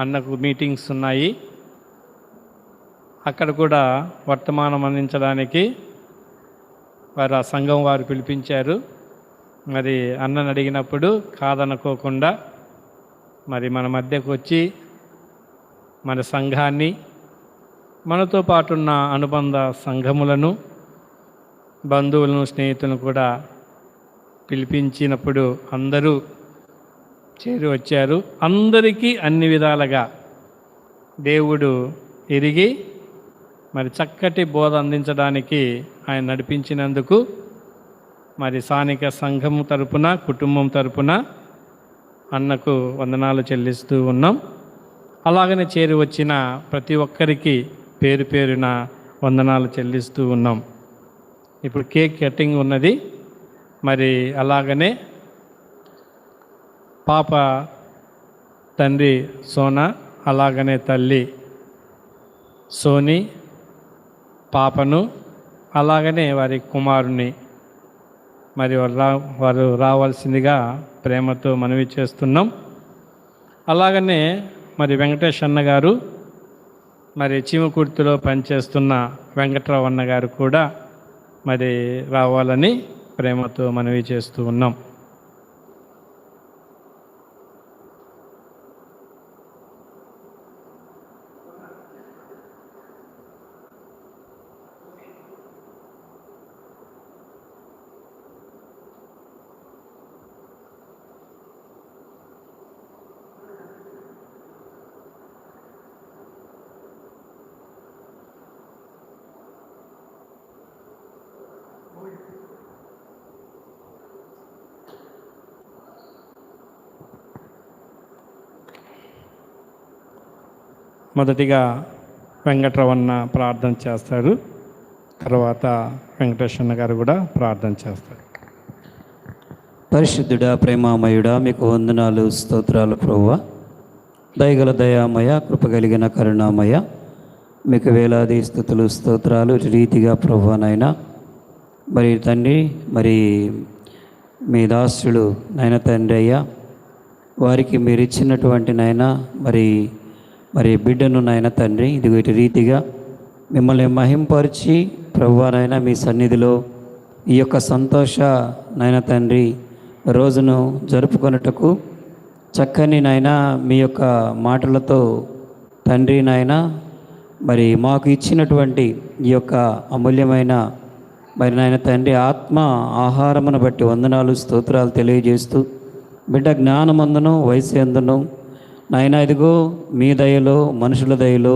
అన్నకు మీటింగ్స్ ఉన్నాయి. అక్కడ కూడా వర్తమానం అందించడానికి వారు ఆ సంఘం వారు పిలిపించారు. మరి అన్నను అడిగినప్పుడు కాదనుకోకుండా మరి మన మధ్యకు వచ్చి మన సంఘాన్ని, మనతో పాటున్న అనుబంధ సంఘములను, బంధువులను, స్నేహితులను కూడా పిలిపించినప్పుడు అందరూ చేరి వచ్చారు. అందరికీ అన్ని విధాలుగా దేవుడు ఎరిగి మరి చక్కటి బోధ అందించడానికి ఆయన నడిపించినందుకు మరి స్థానిక సంఘం తరపున, కుటుంబం తరపున అన్నకు వందనాలు చెల్లిస్తూ ఉన్నాం. అలాగనే చేరి వచ్చిన ప్రతి ఒక్కరికి పేరు పేరున వందనాలు చెల్లిస్తూ ఉన్నాం. ఇప్పుడు కేక్ కటింగ్ ఉన్నది. మరి అలాగనే పాప తండ్రి సోనా, అలాగనే తల్లి సోని పాపను, అలాగనే వారి కుమారుని మరి వారు రావాల్సిందిగా ప్రేమతో మనవి చేస్తున్నాం. అలాగనే మరి వెంకటేష్ అన్న గారు, మరి చీమకుర్తిలో పనిచేస్తున్న వెంకట్రావు అన్న గారు కూడా మరి రావాలని ప్రేమతో మనవి చేస్తూ ఉన్నాం. మొదటిగా వెంకట్రవణ ప్రార్థన చేస్తారు. తర్వాత వెంకటేశ్వర గారు కూడా ప్రార్థన చేస్తారు. పరిశుద్ధుడా, ప్రేమామయుడా, మీకు వందనాలు, స్తోత్రాలు ప్రభువా. దయగల దయామయ, కృపగలిగిన కరుణామయ, మీకు వేలాది స్తుతులు, స్తోత్రాలు. రీతిగా ప్రభువానైనా మరి తండ్రి, మరి మీ దాసుడు నాయన తండ్రి అయ్యా, వారికి మీరు ఇచ్చినటువంటి నాయన మరి బిడ్డను నాయన తండ్రి, ఇదిగో ఇటు రీతిగా మిమ్మల్ని మహింపరిచి ప్రభువానైనా మీ సన్నిధిలో ఈ యొక్క సంతోష నాయన తండ్రి రోజును జరుపుకొనుటకు చక్కని నాయన మీ యొక్క మాటలతో తండ్రి నాయన మరి మాకు ఇచ్చినటువంటి ఈ యొక్క అమూల్యమైన మరి నాయన తండ్రి ఆత్మ ఆహారమును బట్టి వందనాలు, స్తోత్రాలు తెలియజేస్తూ బిడ్డ జ్ఞానమందును వయసు ఎందును నాయన ఇదిగో మీ దయలో, మనుషుల దయలో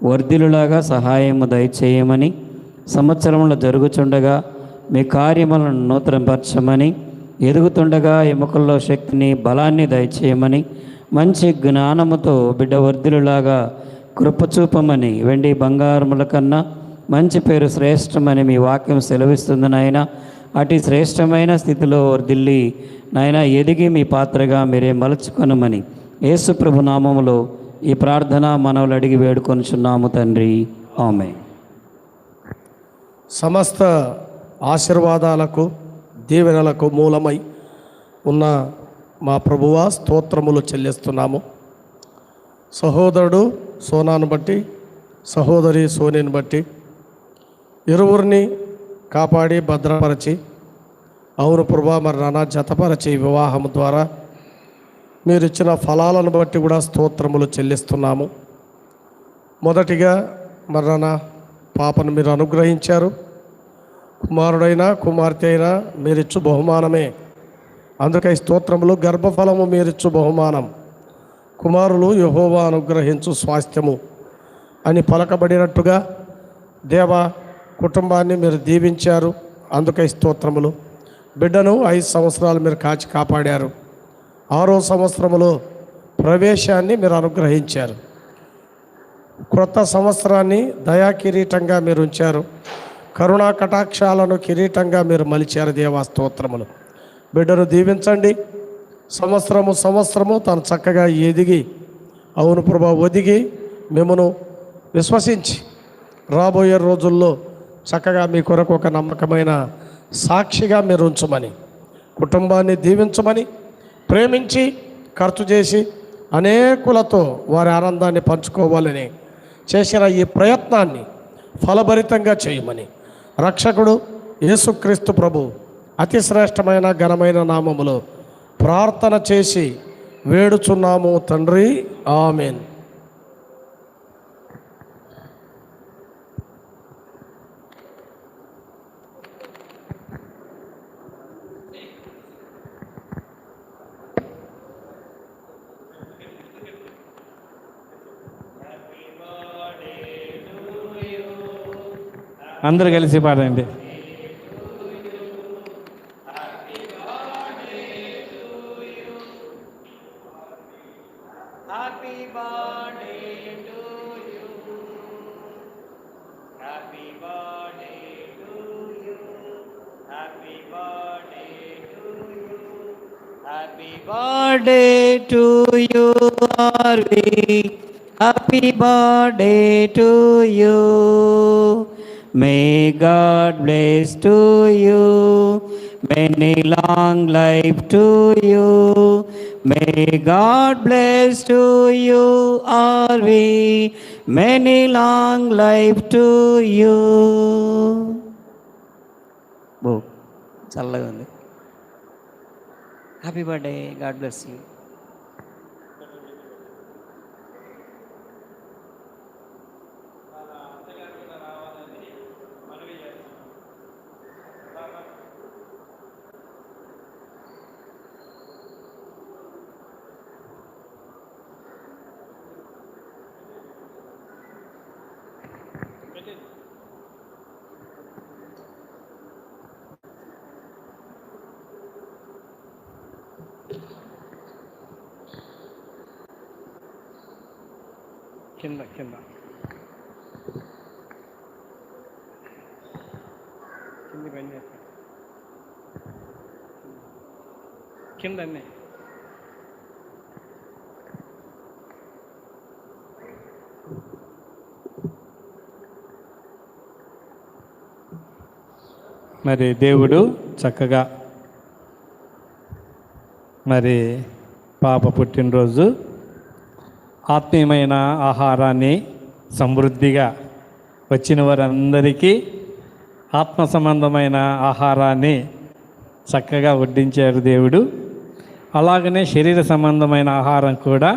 వర్ధిలులాగా సహాయము దయచేయమని, సంవత్సరంలో జరుగుచుండగా మీ కార్యములను నూతనపరచమని, ఎదుగుతుండగా ఎముకల్లో శక్తిని, బలాన్ని దయచేయమని, మంచి జ్ఞానముతో బిడ్డ వర్ధిలులాగా కృపచూపమని, వెండి బంగారముల కన్నా మంచి పేరు శ్రేష్టమని మీ వాక్యం సెలవిస్తుంది నాయన. అటు శ్రేష్టమైన స్థితిలో వర్ధిల్లి నాయన ఎదిగి మీ పాత్రగా మీరే మలుచుకొనమని యేసు ప్రభు నామములో ఈ ప్రార్థన మనవులు అడిగి వేడుకొనుచున్నాము తండ్రి, ఆమేన్. సమస్త ఆశీర్వాదాలకు, దీవెనలకు మూలమై ఉన్న మా ప్రభువా, స్తోత్రములు చెల్లిస్తున్నాము. సహోదరుడు సోనాను బట్టి, సహోదరి సోనిని బట్టి ఇరువురిని కాపాడి భద్రపరచి, అవును ప్రభా మరి నానా జతపరచి వివాహం ద్వారా మీరు ఇచ్చిన ఫలాలను బట్టి కూడా స్తోత్రములు చెల్లిస్తున్నాము. మొదటిగా మరి నాన్న పాపను మీరు అనుగ్రహించారు. కుమారుడైనా కుమార్తె అయినా మీరిచ్చు బహుమానమే. అందుకై స్తోత్రములు. గర్భఫలము మీరిచ్చు బహుమానం. కుమారులు యెహోవా అనుగ్రహించు స్వాస్థ్యము అని పలకబడినట్టుగా దేవ కుటుంబాన్ని మీరు దీవించారు. అందుకై స్తోత్రములు. బిడ్డను 5 సంవత్సరాలు మీరు కాచి కాపాడారు. 6వ సంవత్సరములో ప్రవేశాన్ని మీరు అనుగ్రహించారు. క్రొత్త సంవత్సరాన్ని దయా కిరీటంగా మీరు ఉంచారు. కరుణా కటాక్షాలను కిరీటంగా మీరు మలిచారు. దేవా స్తోత్రములు. బిడ్డను దీవించండి. సంవత్సరము తను చక్కగా ఎదిగి, అవును ప్రభా, ఒదిగి మిమ్మను విశ్వసించి రాబోయే రోజుల్లో చక్కగా మీ కొరకు ఒక నమ్మకమైన సాక్షిగా మీరు ఉంచమని, కుటుంబాన్ని దీవించమని, ప్రేమించి ఖర్చు చేసి అనేకులతో వారి ఆనందాన్ని పంచుకోవాలని చేసిన ఈ ప్రయత్నాన్ని ఫలభరితంగా చేయమని రక్షకుడు యేసుక్రీస్తు ప్రభు అతి శ్రేష్టమైన ఘనమైన నామములో ప్రార్థన చేసి వేడుచున్నాము తండ్రి. ఆమేన్. అందరూ కలిసి పాడండి. Happy birthday to you, Harvey. Happy birthday to you. May God bless to you. Many long life to you. May God bless to you, Harvey. Many long life to you. Bo, చల్లగా ఉంది. Happy birthday. God bless you. కింద కింద కింది పని చేస్తా. కిందన్నే మరి దేవుడు చక్కగా మరి పాప పుట్టినరోజు ఆత్మీయమైన ఆహారాన్ని సమృద్ధిగా వచ్చిన వారందరికీ ఆత్మ సంబంధమైన ఆహారాన్ని చక్కగా వడ్డించారు దేవుడు. అలాగనే శరీర సంబంధమైన ఆహారం కూడా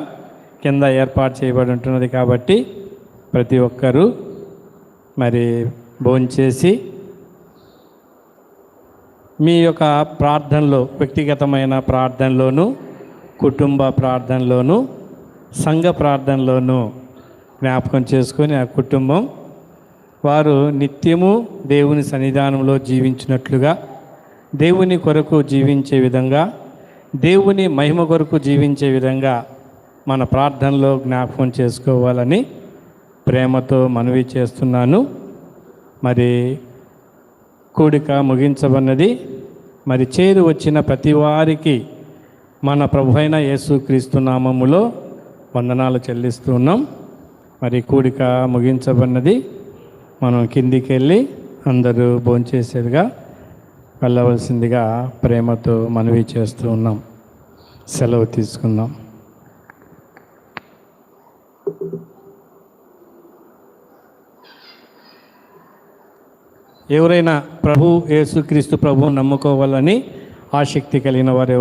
కింద ఏర్పాటు చేయబడి ఉంటున్నది. కాబట్టి ప్రతి ఒక్కరూ మరి భోంచేసి మీ యొక్క ప్రార్థనలో, వ్యక్తిగతమైన ప్రార్థనలోను, కుటుంబ ప్రార్థనలోను, సంఘ ప్రార్థనలోను జ్ఞాపకం చేసుకొని ఆ కుటుంబం వారు నిత్యము దేవుని సన్నిధానంలో జీవించినట్లుగా, దేవుని కొరకు జీవించే విధంగా, దేవుని మహిమ కొరకు జీవించే విధంగా మన ప్రార్థనలో జ్ఞాపకం చేసుకోవాలని ప్రేమతో మనవి చేస్తున్నాను. మరి కూడిక ముగించబడినది. మరి చేరు వచ్చిన ప్రతి వారికి మన ప్రభువైన యేసుక్రీస్తు నామములో వందనాలు చెల్లిస్తున్నాం. మరి కూడిక ముగించబడినది. మనం కిందికి వెళ్ళి అందరూ భోంచేసేదిగా వెళ్ళవలసిందిగా ప్రేమతో మనవి చేస్తూ ఉన్నాం. సెలవు తీసుకుందాం. ఎవరైనా యేసుక్రీస్తు ప్రభువు నమ్ముకోవాలని ఆసక్తి కలిగిన వారు